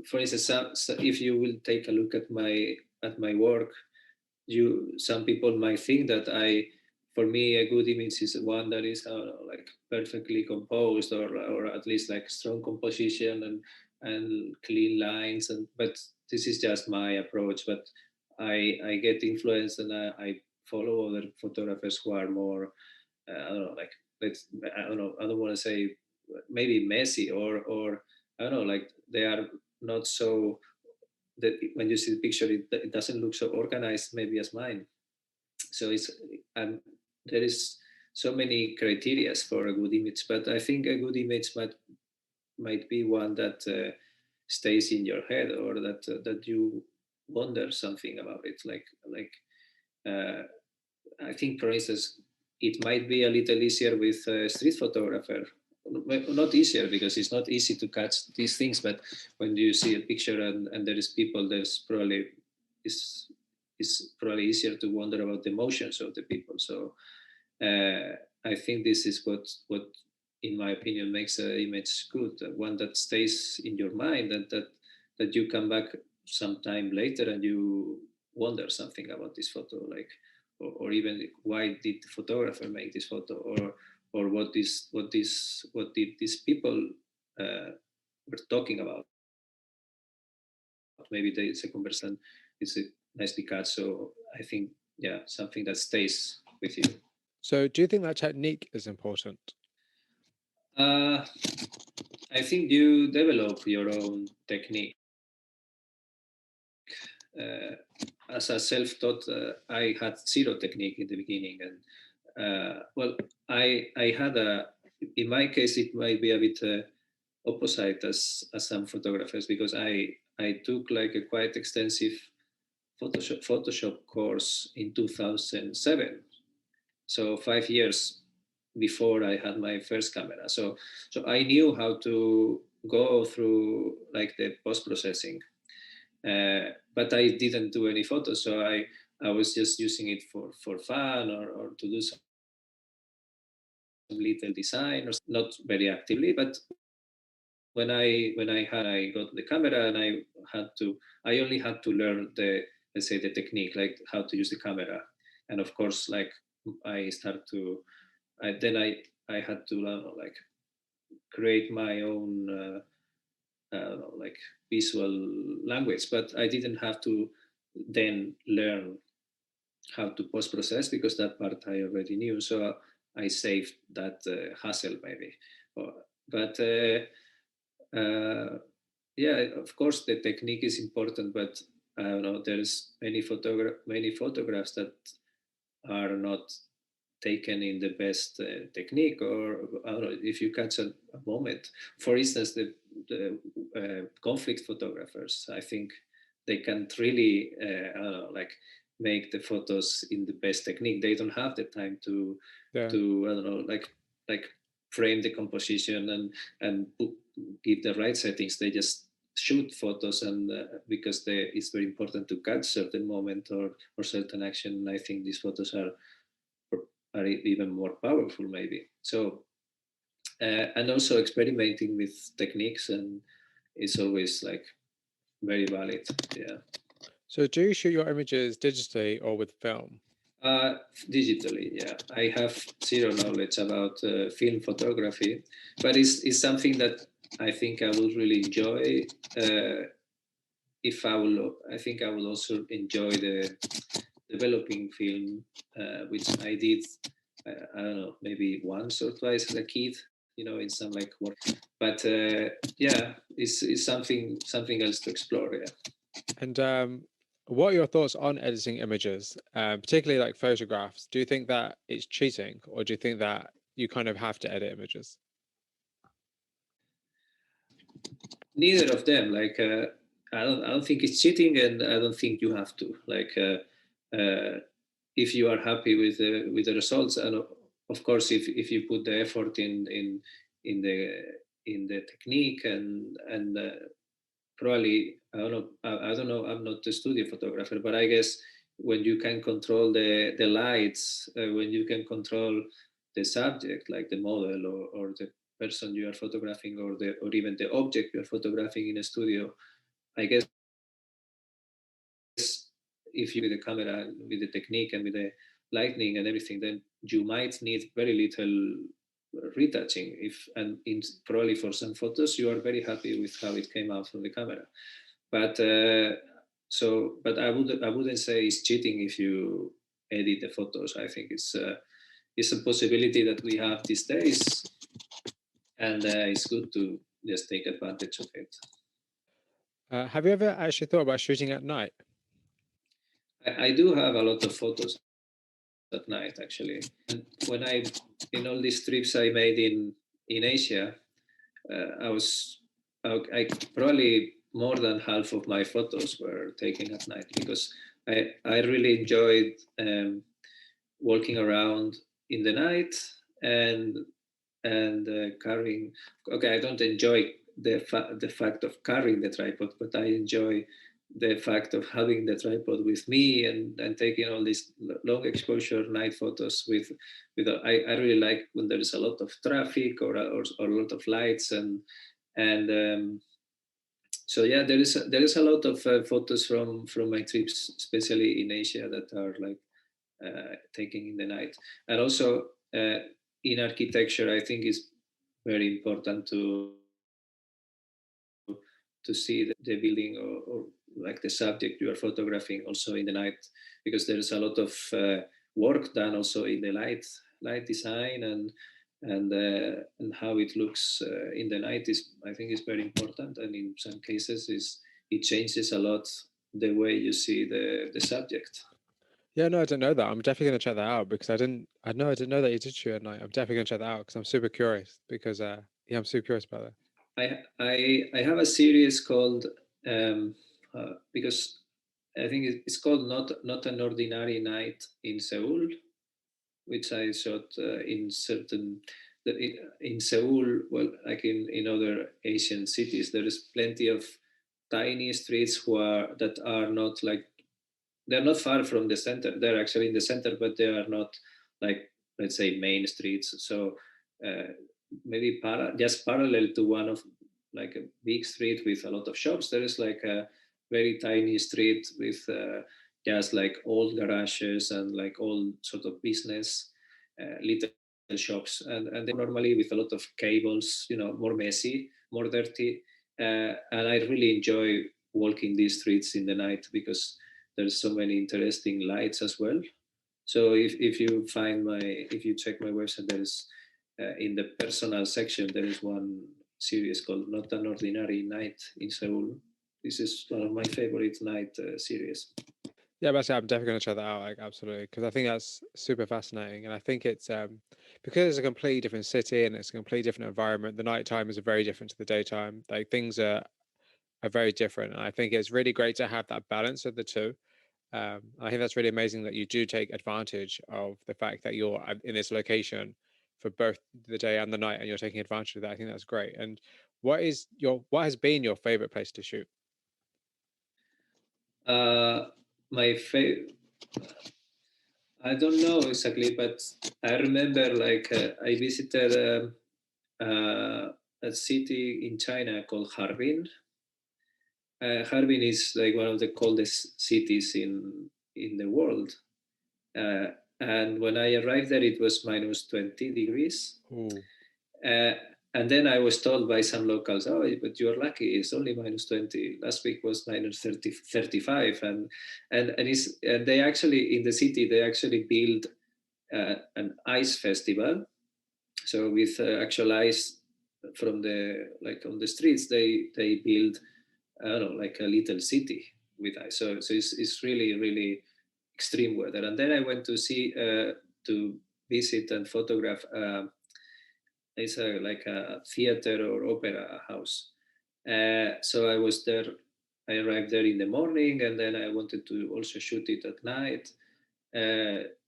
for instance, if you will take a look at my work, some people might think that for me a good image is one that is, I don't know, like perfectly composed, or at least like strong composition and clean lines, and but this is just my approach. But I get influenced, and I follow other photographers who are more, I don't know, like I don't know, I don't want to say maybe messy, or I don't know, like they are not so that when you see the picture, it doesn't look so organized maybe as mine. So um, there is so many criterias for a good image, but I think a good image might be one that stays in your head, or that you wonder something about it. Uh, I think, for instance, it might be a little easier with a street photographer. Not easier because it's not easy to catch these things, but when you see a picture and there is people, there's probably is is probably easier to wonder about the emotions of the people. So I think this is what in my opinion makes an image good, one that stays in your mind, that you come back sometime later and you wonder something about this photo, like or even why did the photographer make this photo, or what did these people uh, were talking about. Maybe it's a conversation, it's a nicely cut. So I think, yeah, something that stays with you. So, do you think that technique is important? Uh, I think you develop your own technique. As a self-taught, I had zero technique in the beginning, and well, I had a. In my case, it might be a bit opposite as some photographers, because I took like a quite extensive Photoshop course in 2007, so 5 years before I had my first camera. So I knew how to go through like the post processing, but I didn't do any photos. So I was just using it for fun, or to do some little design, or not very actively. But when I got the camera, and I only had to learn the, let's say, the technique, like how to use the camera. And of course, like I started to then I had to like create my own like visual language, but I didn't have to then learn how to post process, because that part I already knew. So I saved that hassle maybe. But yeah, of course the technique is important, but I don't know. There's many photographs that are not taken in the best technique, or I don't know, if you catch a moment. For instance, the conflict photographers, I think they can't really I don't know, like make the photos in the best technique. They don't have the time Yeah. to I don't know, like frame the composition and give the right settings. They just shoot photos, and because it's very important to catch certain moment or certain action. I think these photos are even more powerful maybe. So and also experimenting with techniques, and it's always like very valid. Yeah. So, do you shoot your images digitally or with film? uh, Digitally, yeah. I have zero knowledge about film photography, but it's something that I think I would really enjoy. If I will I think I will also enjoy the developing film, which I did, I don't know, maybe once or twice as a kid, in some like work. But yeah, it's something else to explore. Yeah. And what are your thoughts on editing images, particularly like photographs? Do you think that it's cheating, or do you think that you kind of have to edit images? Neither of them. Like I don't think it's cheating, and I don't think you have to. Like if you are happy with the results, and of course, if you put the effort in the technique, and probably I don't know, I'm not a studio photographer, but I guess when you can control the lights, when you can control the subject, like the model, or the person you are photographing, or even the object you are photographing in a studio, I guess if you with the camera, with the technique, and with the lighting and everything, then you might need very little retouching. If and in, probably for some photos you are very happy with how it came out from the camera. But but I wouldn't say it's cheating if you edit the photos. I think it's a possibility that we have these days, and it's good to just take advantage of it. Have you ever actually thought about shooting at night? I do have a lot of photos at night, actually. And when in all these trips I made in Asia, I was I probably more than half of my photos were taken at night because I really enjoyed walking around in the night and carrying. Okay, I don't enjoy the fact of carrying the tripod, but I enjoy the fact of having the tripod with me and taking all these long exposure night photos with I really like when there is a lot of traffic or a lot of lights and so yeah, there is a lot of photos from my trips, especially in Asia, that are like taken in the night. And also in architecture, I think it's very important to see the building or like the subject you are photographing also in the night, because there is a lot of work done also in the light design and how it looks in the night is, I think, is very important, and in some cases is it changes a lot the way you see the subject. Yeah, no, I didn't know that. I'm definitely gonna check that out because I didn't know that you did shoot at night. I'm definitely gonna check that out because I'm super curious because yeah, I'm super curious about that. I have a series called because I think it's called not an ordinary night in Seoul, which I shot in certain in Seoul. Well, like in other Asian cities, there is plenty of tiny streets that are not like, they're not far from the center. They're actually in the center, but they are not like, let's say, main streets. So uh, maybe just parallel to one of like a big street with a lot of shops, there is like a very tiny street with just like old garages and like old sort of business, little shops, and they normally with a lot of cables, more messy, more dirty, and I really enjoy walking these streets in the night because there's so many interesting lights as well. So if you check my website, there is in the personal section there is one series called Not an Ordinary Night in Seoul. This is one of my favorite night series. Yeah, but I'm definitely gonna check that out, like absolutely, because I think that's super fascinating, and I think it's because it's a completely different city and it's a completely different environment. The nighttime is very different to the daytime. Like things are very different, and I think it's really great to have that balance of the two. I think that's really amazing that you do take advantage of the fact that you're in this location for both the day and the night, and you're taking advantage of that. I think that's great. And what has been your favorite place to shoot? Uh, my favorite, I don't know exactly, but I remember like I visited a city in China called Harbin. Harbin is like one of the coldest cities in the world. Uh, and when I arrived there, it was minus 20 degrees. Ooh. Uh, and then I was told by some locals, oh, but you're lucky, it's only minus 20. Last week was minus 30, 35. And they actually, in the city, they actually built an ice festival. So with actual ice from the, like on the streets, they build, I don't know, like a little city with ice. So it's really, really extreme weather. And then I went to visit and photograph. It's like a theater or opera house. So I was there. I arrived there in the morning, and then I wanted to also shoot it at night.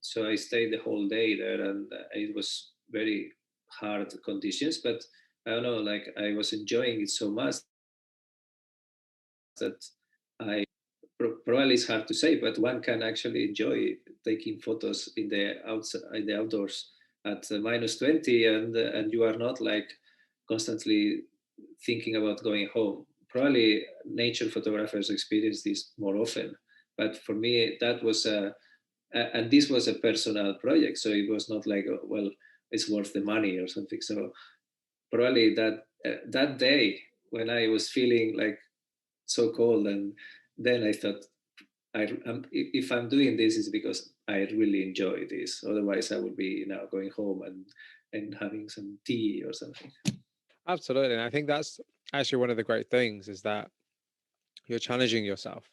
So I stayed the whole day there, and it was very hard conditions. But I don't know, like I was enjoying it so much that I probably it's hard to say, but one can actually enjoy taking photos in the outdoors at minus 20, and you are not like constantly thinking about going home. Probably nature photographers experience this more often, but for me that was and this was a personal project, so it was not like, well, it's worth the money or something. So probably that day when I was feeling like so cold, and then I thought, if I'm doing this, is because I really enjoy this. Otherwise, I would be now going home and having some tea or something. Absolutely. And I think that's actually one of the great things is that you're challenging yourself.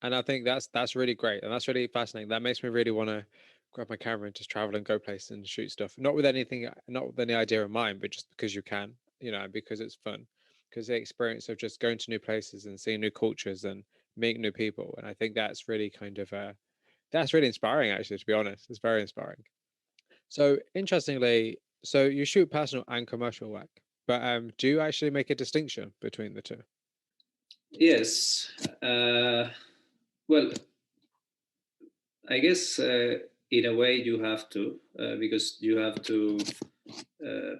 And I think that's really great. And that's really fascinating. That makes me really want to grab my camera and just travel and go places and shoot stuff. Not with anything, not with any idea in mind, but just because you can, because it's fun. because the experience of just going to new places and seeing new cultures and meeting new people. And I think that's really kind of that's really inspiring, actually, to be honest. It's very inspiring. So interestingly, so you shoot personal and commercial work, but do you actually make a distinction between the two? Yes. Well, I guess in a way you have to, because you have to, uh,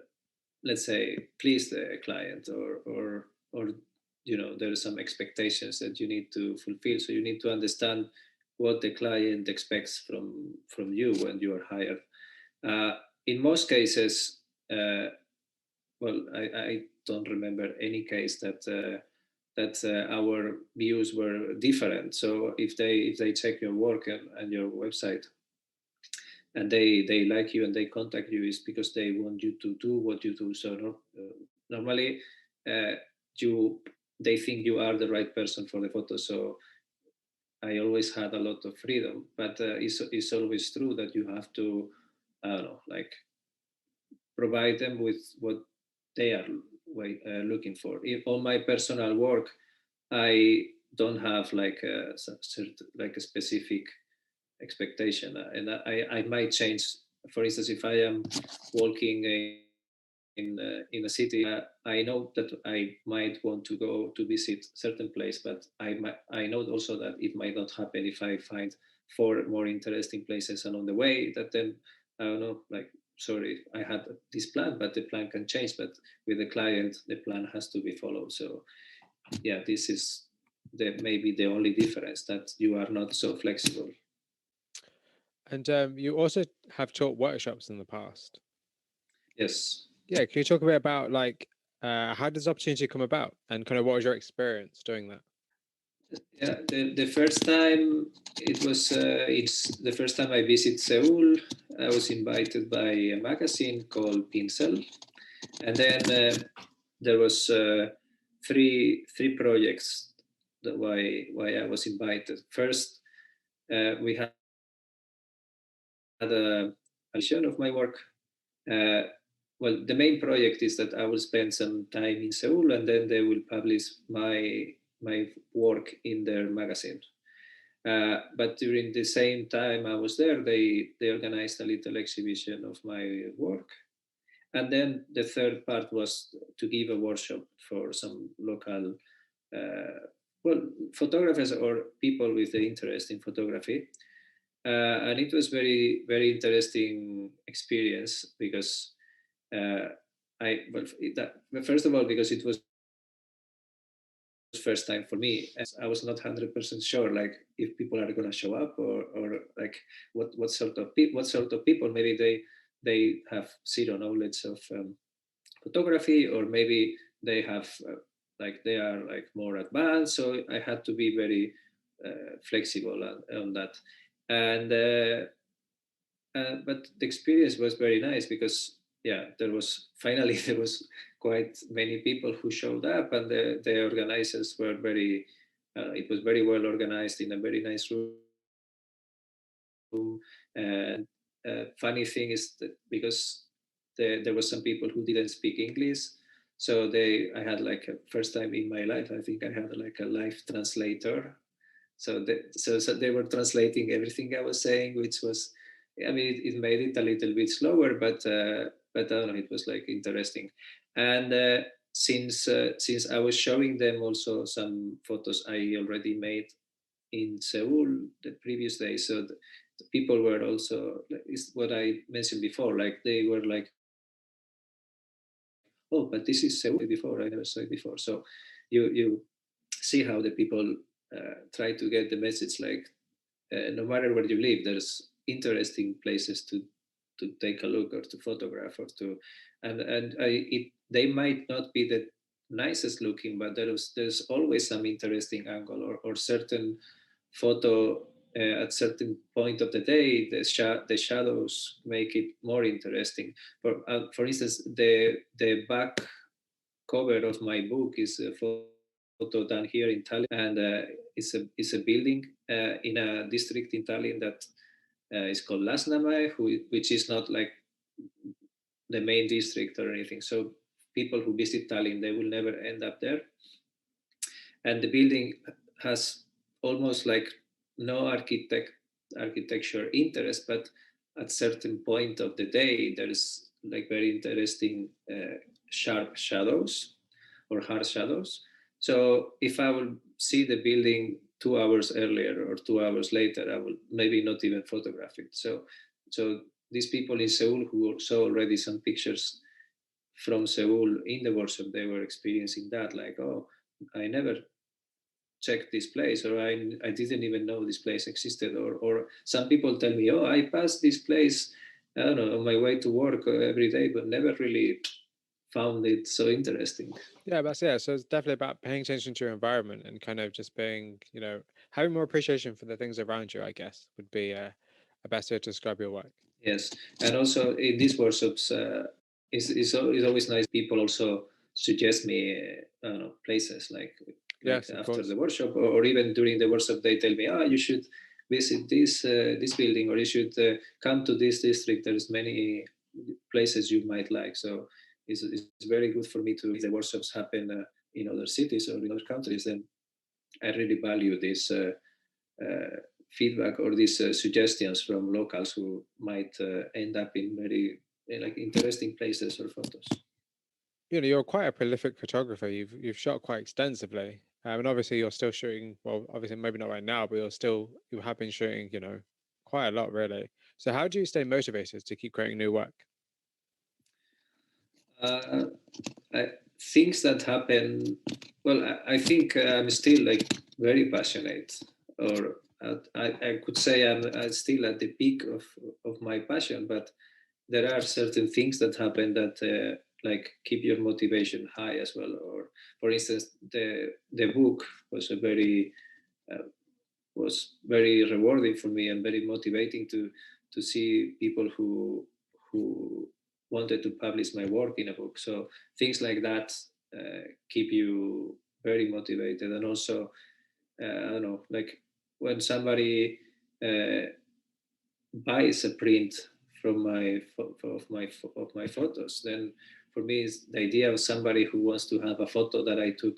let's say, please the client, or there are some expectations that you need to fulfill. So you need to understand what the client expects from you when you are hired. In most cases, well, I don't remember any case that our views were different. So if they check your work and your website, and they like you and they contact you, is because they want you to do what you do. So normally, uh, you they think you are the right person for the photo. So I always had a lot of freedom, but it's always true that you have to, I don't know, like, provide them with what they are looking for. In all my personal work, I don't have like like a specific expectation, and I might change. For instance, if I am walking in a city, I know that I might want to go to visit certain place, but I know also that it might not happen if I find four more interesting places along the way. That then, I don't know, like, sorry, I had this plan, but the plan can change. But with the client, the plan has to be followed. So yeah, this is maybe the only difference, that you are not so flexible. And you also have taught workshops in the past. Yes. Yeah, can you talk a bit about like how does opportunity come about and kind of what was your experience doing that? Yeah, the first time, it's the first time I visit Seoul. I was invited by a magazine called Pincel, and then there was three projects that why I was invited. First, we had a vision of my work. Uh, well, the main project is that I will spend some time in Seoul, and then they will publish my work in their magazine. But during the same time I was there, they organized a little exhibition of my work. And then the third part was to give a workshop for some local, uh, well, photographers or people with the interest in photography. And it was very, very interesting experience because first of all, because it was first time for me, and I was not 100% sure, like, if people are going to show up, or like what sort of people. Maybe they have zero knowledge of photography, or maybe they have like they are like more advanced. So I had to be very flexible on that. And but the experience was very nice because, yeah, there was finally there was quite many people who showed up, and the organizers were very, it was very well organized in a very nice room. And funny thing is that because there were some people who didn't speak English, so I had like a first time in my life, I think I had like a live translator. So they were translating everything I was saying, which was, I mean, it made it a little bit slower, but I don't know, it was like interesting. And since I was showing them also some photos I already made in Seoul the previous day, so the people were also like, is what I mentioned before, like they were like, oh, but this is Seoul, I never saw it before. I never saw it before. So you see how the people try to get the message, like, no matter where you live, there's interesting places to take a look, or to photograph, or to, they might not be the nicest looking, but there's always some interesting angle, or certain photo at certain point of the day, the shadows make it more interesting. For instance, the back cover of my book is a photo done here in Tallinn, and it's a building in a district in Tallinn that is called Lasnamäe, which is not like the main district or anything. So people who visit Tallinn, they will never end up there. And the building has almost like no architecture interest, but at certain point of the day, there is like very interesting sharp shadows or hard shadows. So if I will see the building 2 hours earlier or 2 hours later, I will maybe not even photograph it. So these people in Seoul who saw already some pictures from Seoul in the workshop, they were experiencing that, like, oh, I never checked this place, or I didn't even know this place existed, or some people tell me, oh, I passed this place, I don't know, on my way to work every day, but never really found it so interesting. Yeah, that's it. So it's definitely about paying attention to your environment and kind of just being, having more appreciation for the things around you, I guess, would be a best way to describe your work. Yes, and also in these workshops, it's always nice. People also suggest me, I don't know, places like Yes, of after the course. workshop, or even during the workshop, they tell me, you should visit this building, or you should come to this district. There's many places you might like. So it's very good for me to, if the workshops happen in other cities or in other countries, then I really value this. Uh, Feedback or these suggestions from locals who might end up in very like interesting places or photos. You're quite a prolific photographer. You've shot quite extensively, and obviously you're still shooting. Well, obviously maybe not right now, but you have been shooting. Quite a lot really. So how do you stay motivated to keep creating new work? Uh, Things that happen. Well, I think I'm still like very passionate, or I could say I'm still at the peak of my passion. But there are certain things that happen that like keep your motivation high as well. Or for instance, the book was a very uh, was very rewarding for me and very motivating to see people who wanted to publish my work in a book. So things like that keep you very motivated. And also, I don't know, like when somebody uh, buys a print from my photos, then for me, it's the idea of somebody who wants to have a photo that I took,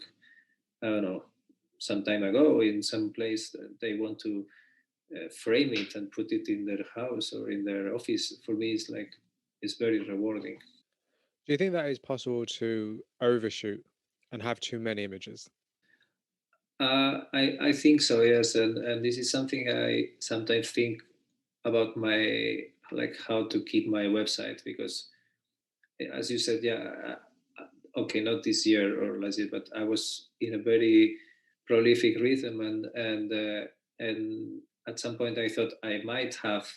I don't know, some time ago in some place that they want to frame it and put it in their house or in their office. For me, it's very rewarding. Do you think that is possible to overshoot and have too many images? I think so, yes, and this is something I sometimes think about my, like, how to keep my website, because as you said, yeah, okay, not this year or last year, but I was in a very prolific rhythm, and at some point I thought I might have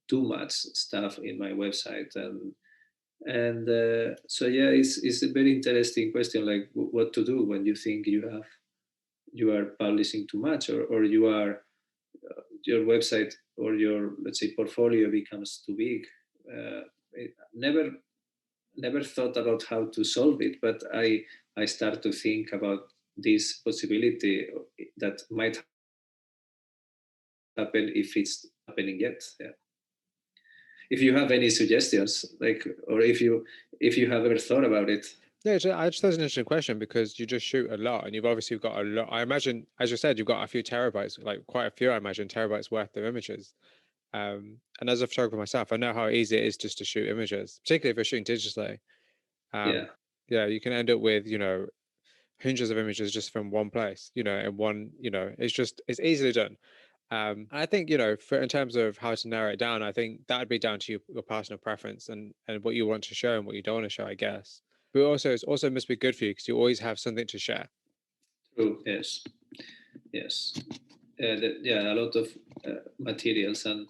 too much stuff in my website, and so yeah, it's a very interesting question, like what to do when you think you are publishing too much, or you are your website or your, let's say, portfolio becomes too big. Never thought about how to solve it, but I start to think about this possibility that might happen if it's happening yet. Yeah. If you have any suggestions, like, or if you have ever thought about it. Yeah, I just that's an interesting question because you just shoot a lot and you've obviously got a lot. I imagine, as you said, you've got a few terabytes, like quite a few, I imagine, terabytes worth of images. And as a photographer myself, I know how easy it is just to shoot images, particularly if you're shooting digitally. Yeah, Um, yeah, you can end up with, hundreds of images just from one place, and one, it's easily done. I think, for in terms of how to narrow it down, I think that would be down to your personal preference and what you want to show and what you don't want to show, I guess. But also, it's also must be good for you because you always have something to share. true. Yes, yes. Yeah, a lot of materials, and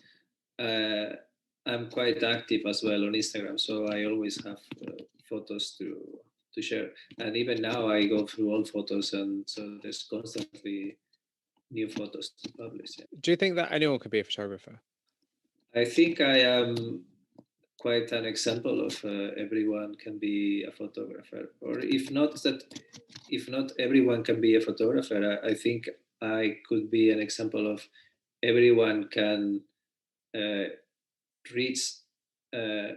uh, I'm quite active as well on Instagram, so I always have photos to share. And even now, I go through old photos, and so there's constantly new photos to publish. Yeah. Do you think that anyone could be a photographer? I think I am quite an example of everyone can be a photographer, or if not everyone can be a photographer, I think I could be an example of everyone can uh, reach uh,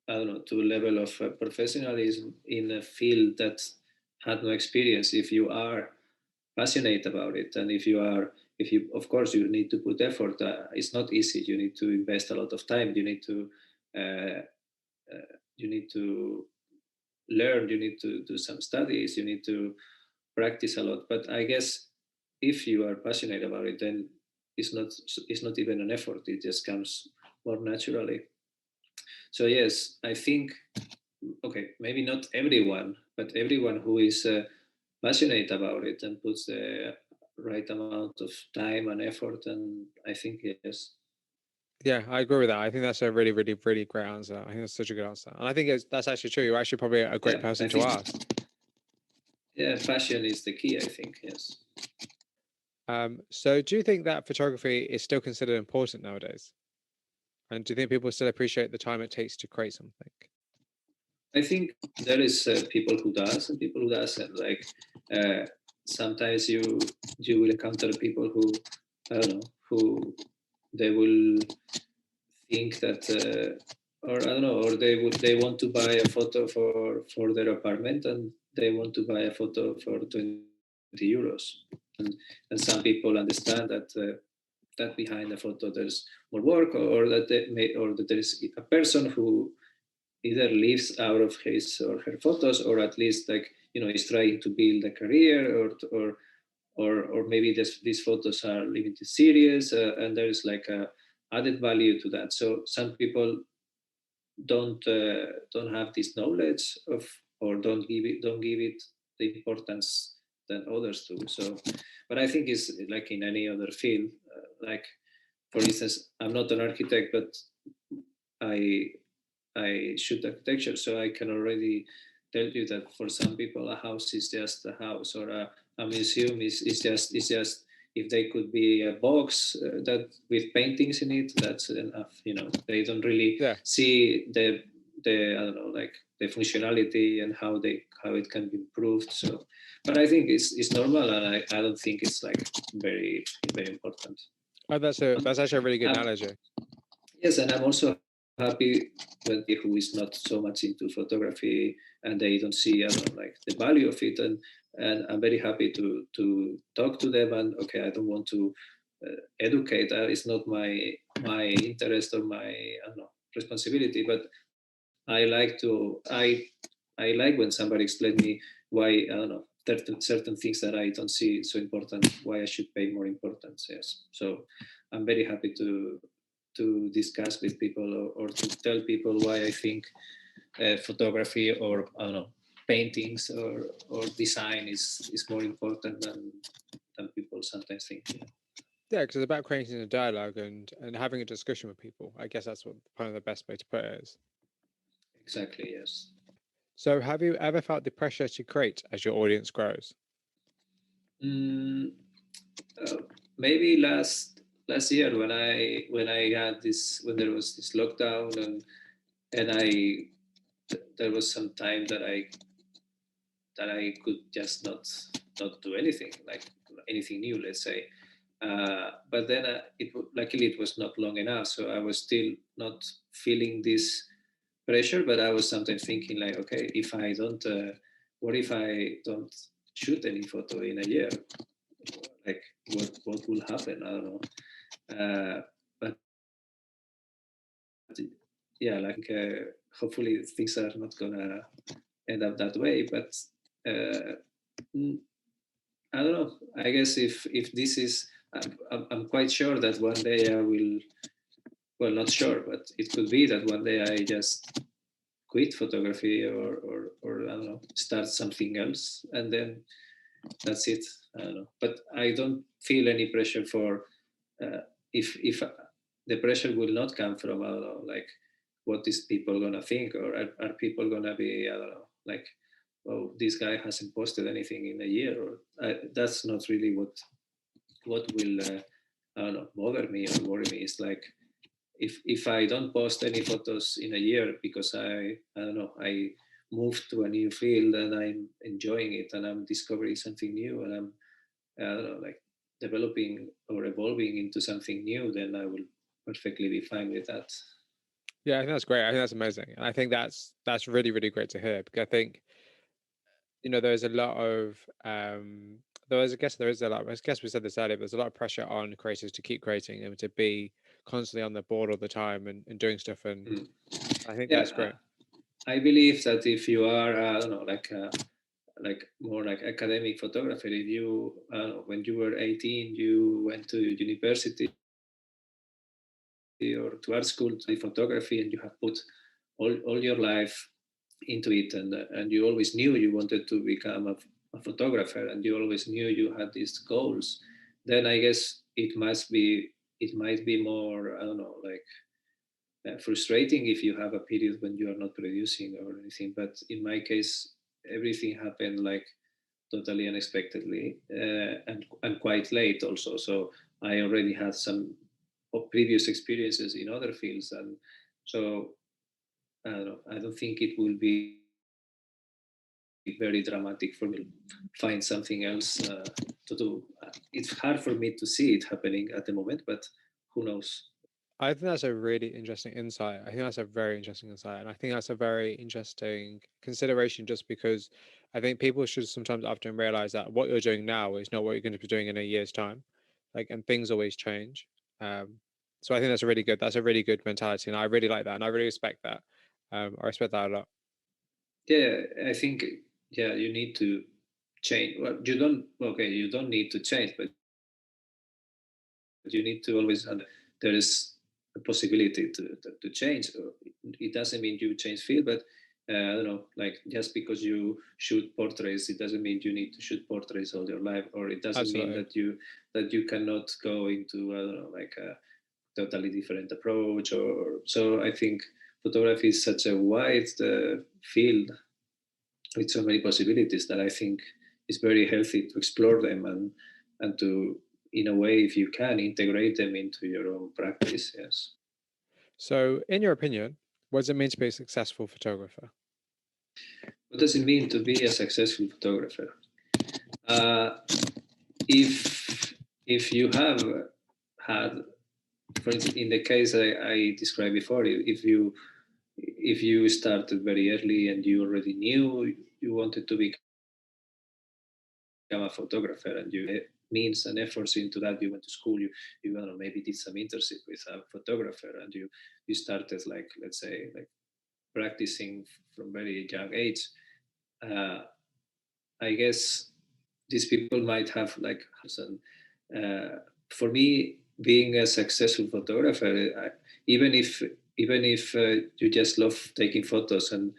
I don't know, to a level of professionalism in a field that had no experience. If you are passionate about it, and if you, of course, you need to put effort. It's not easy. You need to invest a lot of time. Uh, you need to learn. You need to do some studies. You need to practice a lot. But I guess if you are passionate about it, then it's not it's not even an effort. It just comes more naturally. So yes, I think, okay, maybe not everyone, but everyone who is passionate about it and puts the right amount of time and effort, and I think yes. Yeah, I agree with that. I think that's a really, really, really great answer. I think that's such a good answer, and I think that's actually true. You're actually probably a great Yeah, I person to think, ask. yeah, passion is the key, I think, yes. So, do you think that photography is still considered important nowadays? And do you think people still appreciate the time it takes to create something? I think there is people who does and people who doesn't. Like uh, sometimes you will encounter people who, I don't know, who they will think that, or I don't know, or they want to buy a photo for their apartment, and they want to buy a photo for 20 euros. And some people understand that that behind the photo there's more work, or that or that there is a person who either lives out of his or her photos, or at least, like, is trying to build a career, or maybe these photos are limited series, and there is like a added value to that. So some people don't have this knowledge of, or don't give it the importance that others do. So, but I think it's like in any other field. Like, for instance, I'm not an architect, but I I shoot architecture, so I can already tell you that for some people a house is just a house, or a museum is just, if they could be a box that with paintings in it, that's enough. They don't really Yeah, see the I don't know, like the functionality and how it can be improved. So, but I think it's normal, and I don't think it's like very very important. oh, that's actually a really good Um, analogy. Yes, and I'm also happy when who is not so much into photography and they don't see, I don't know, like the value of it, and I'm very happy to talk to them. And okay, I don't want to educate. It's not my interest or my, I don't know, responsibility. But I like when somebody explains me why, I don't know, certain things that I don't see so important, why I should pay more importance. Yes, so I'm very happy to discuss with people, or to tell people why I think photography, or I don't know, paintings, or design is more important than people sometimes think. Yeah. Yeah, because it's about creating a dialogue and having a discussion with people. I guess that's what kind of the best way to put it is. Exactly. Yes. So, have you ever felt the pressure to create as your audience grows? Mm, uh, Maybe last year when I had this, when there was this lockdown, and there was some time that I could just not do anything, like anything new, let's say. But then luckily it was not long enough, so I was still not feeling this pressure. But I was sometimes thinking, like, okay, if I don't, what if I don't shoot any photo in a year? Like, what will happen? I don't know. But yeah, like, hopefully things are not gonna end up that way. But uh, mm, I don't know. I guess if this is, I'm quite sure that one day I will. Well, not sure, but it could be that one day I just quit photography, or I don't know, start something else, and then that's it. I don't know, but I don't feel any pressure for, if the pressure will not come from, I don't know, like, what is people gonna think, or are people gonna be, I don't know, like, oh, this guy hasn't posted anything in a year, or that's not really what will, I don't know, bother me or worry me. It's like, if I don't post any photos in a year because I don't know, I moved to a new field and I'm enjoying it, and I'm discovering something new, and I'm, I don't know, like, developing or evolving into something new, then I will perfectly be fine with that. Yeah, I think that's great. I think that's amazing, and I think that's really really great to hear, because I think, there's a lot of there is a lot. I guess we said this earlier, but there's a lot of pressure on creators to keep creating and to be constantly on the board all the time and doing stuff, and Mm. I think Yeah, that's great. I believe that if you are, I don't know, like more like academic photographer, if you, when you were 18, you went to university or to art school to study photography, and you have put all your life into it, and you always knew you wanted to become a photographer, and you always knew you had these goals, then I guess it might be more, I don't know, like frustrating if you have a period when you are not producing or anything. But in my case, everything happened like totally unexpectedly, and quite late also. So I already had some previous experiences in other fields, and so I don't know. I don't think it will be very dramatic for me to find something else to do. It's hard for me to see it happening at the moment, but who knows? I think that's a really interesting insight. I think that's a very interesting insight. And I think that's a very interesting consideration, just because I think people should sometimes often realize that what you're doing now is not what you're going to be doing in a year's time. Like, and things always change. Um, so I think that's a really good mentality. And I really like that. And I really respect that. I respect that a lot. Yeah, I think, yeah, you need to change. Well, you don't. Okay, you don't need to change, but you need to always understand that there is a possibility to change. It doesn't mean you change field, but I don't know. Like, just because you shoot portraits, it doesn't mean you need to shoot portraits all your life, or it doesn't mean Absolutely. that you cannot go into, I don't know, like a totally different approach. Or so I think photography is such a wide field with so many possibilities that I think it's very healthy to explore them, and to, in a way, if you can, integrate them into your own practice. Yes. So, in your opinion, what does it mean to be a successful photographer? What does it mean to be a successful photographer? Uh, if you have had, for instance, in the case I described before, if you started very early and you already knew you wanted to become a photographer, and you means and efforts into that, you went to school, you don't know, maybe did some internship with a photographer, and you started, like, let's say, like practicing from very young age. uh, I guess these people might have like and for me, being a successful photographer, even if you just love taking photos, and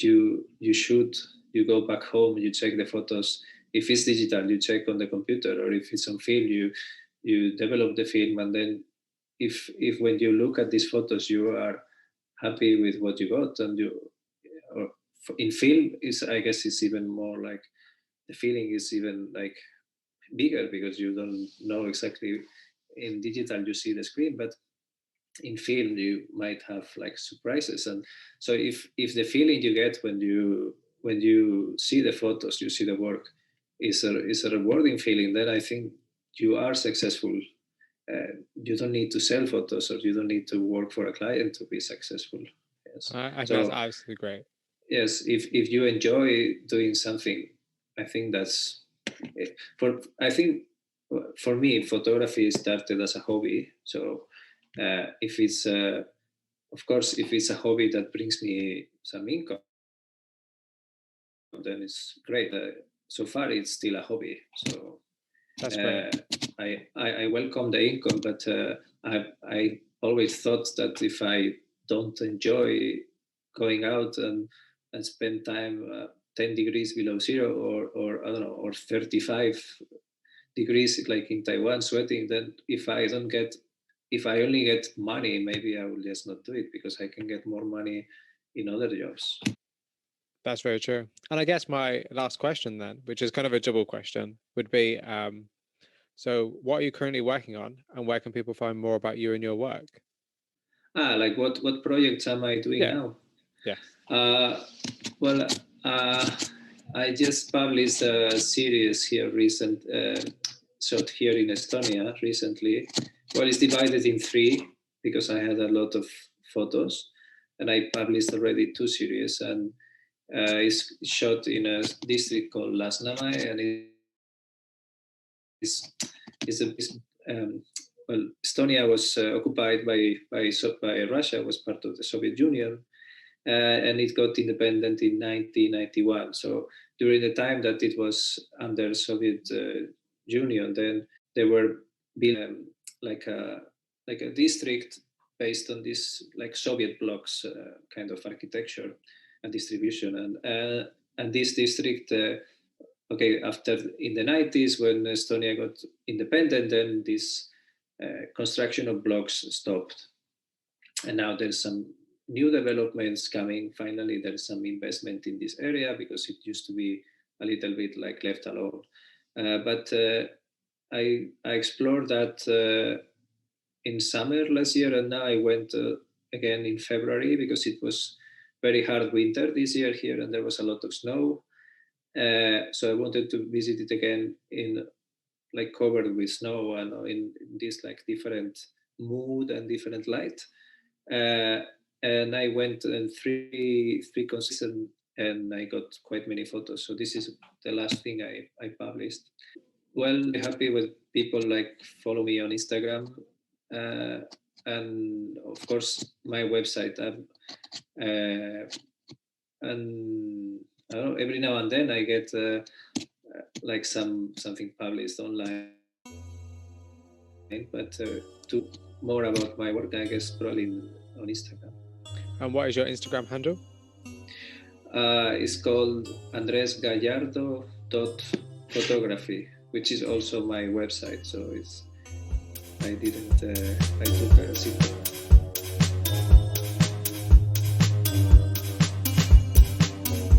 you shoot, you go back home, you check the photos. If it's digital, you check on the computer, or if it's on film, you develop the film, and then if when you look at these photos, you are happy with what you got, and you, or in film is, I guess, it's even more like, the feeling is even like bigger, because you don't know exactly. In digital you see the screen, but in film you might have like surprises. And so if the feeling you get when you see the photos, you see the work, is a rewarding feeling, then I think you are successful. You don't need to sell photos, or you don't need to work for a client to be successful. Yes. I think that's So absolutely great. yes, if you enjoy doing something, I think that's for I think for me, photography started as a hobby. So if it's of course, if it's a hobby that brings me some income, then it's great. So far it's still a hobby. So That's I, great. I welcome the income, but I always thought that if I don't enjoy going out and spend time 10 degrees below zero, or I don't know, or 35 degrees like in Taiwan sweating, then if I only get money, maybe I will just not do it, because I can get more money in other jobs. That's very true. And I guess my last question then, which is kind of a double question, would be so what are you currently working on, and where can people find more about you and your work? Like what projects am I doing Yeah. now? Yes. Uh, well, uh, I just published a series here shot here in Estonia recently. Well, it's divided in three, because I had a lot of photos, and I published already 2 series, and it's shot in a district called Lasnamäe, and is well, Estonia was occupied by Russia, was part of the Soviet Union, and it got independent in 1991. So during the time that it was under Soviet Union, then they were building like a district based on this like Soviet blocks kind of architecture and distribution, and this district. Okay, after in the 90s when Estonia got independent, then this construction of blocks stopped, and now there's some new developments coming. Finally, there's some investment in this area because it used to be a little bit like left alone. But I explored that in summer last year, and now I went again in February because it was very hard winter this year here, and there was a lot of snow. So I wanted to visit it again in like covered with snow and in this like different mood and different light. Uh, and I went in three concerts, and I got quite many photos. So this is the last thing I published. Well, happy with people like follow me on Instagram, and of course my website. And I don't know, every now and then I get like something published online, but to more about my work, I guess probably on Instagram. And what is your Instagram handle? It's called Andres Gallardo photography, which is also my website. So it's I took a simple.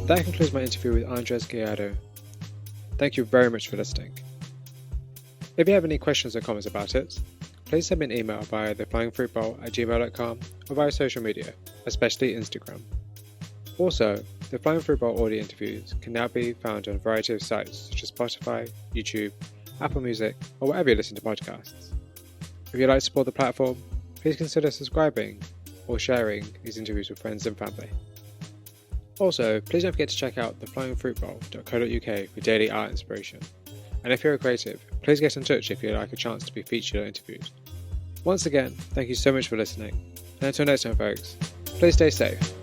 That concludes my interview with Andres Gallardo. Thank you very much for listening. If you have any questions or comments about it, please send me an email via theflyingfruitbowl@gmail.com or via social media, especially Instagram. Also, the Flying Fruit Bowl audio interviews can now be found on a variety of sites such as Spotify, YouTube, Apple Music, or wherever you listen to podcasts. If you'd like to support the platform, please consider subscribing or sharing these interviews with friends and family. Also, please don't forget to check out theflyingfruitbowl.co.uk for daily art inspiration. And if you're a creative, please get in touch if you'd like a chance to be featured or interviewed. Once again, thank you so much for listening. And until next time, folks, please stay safe.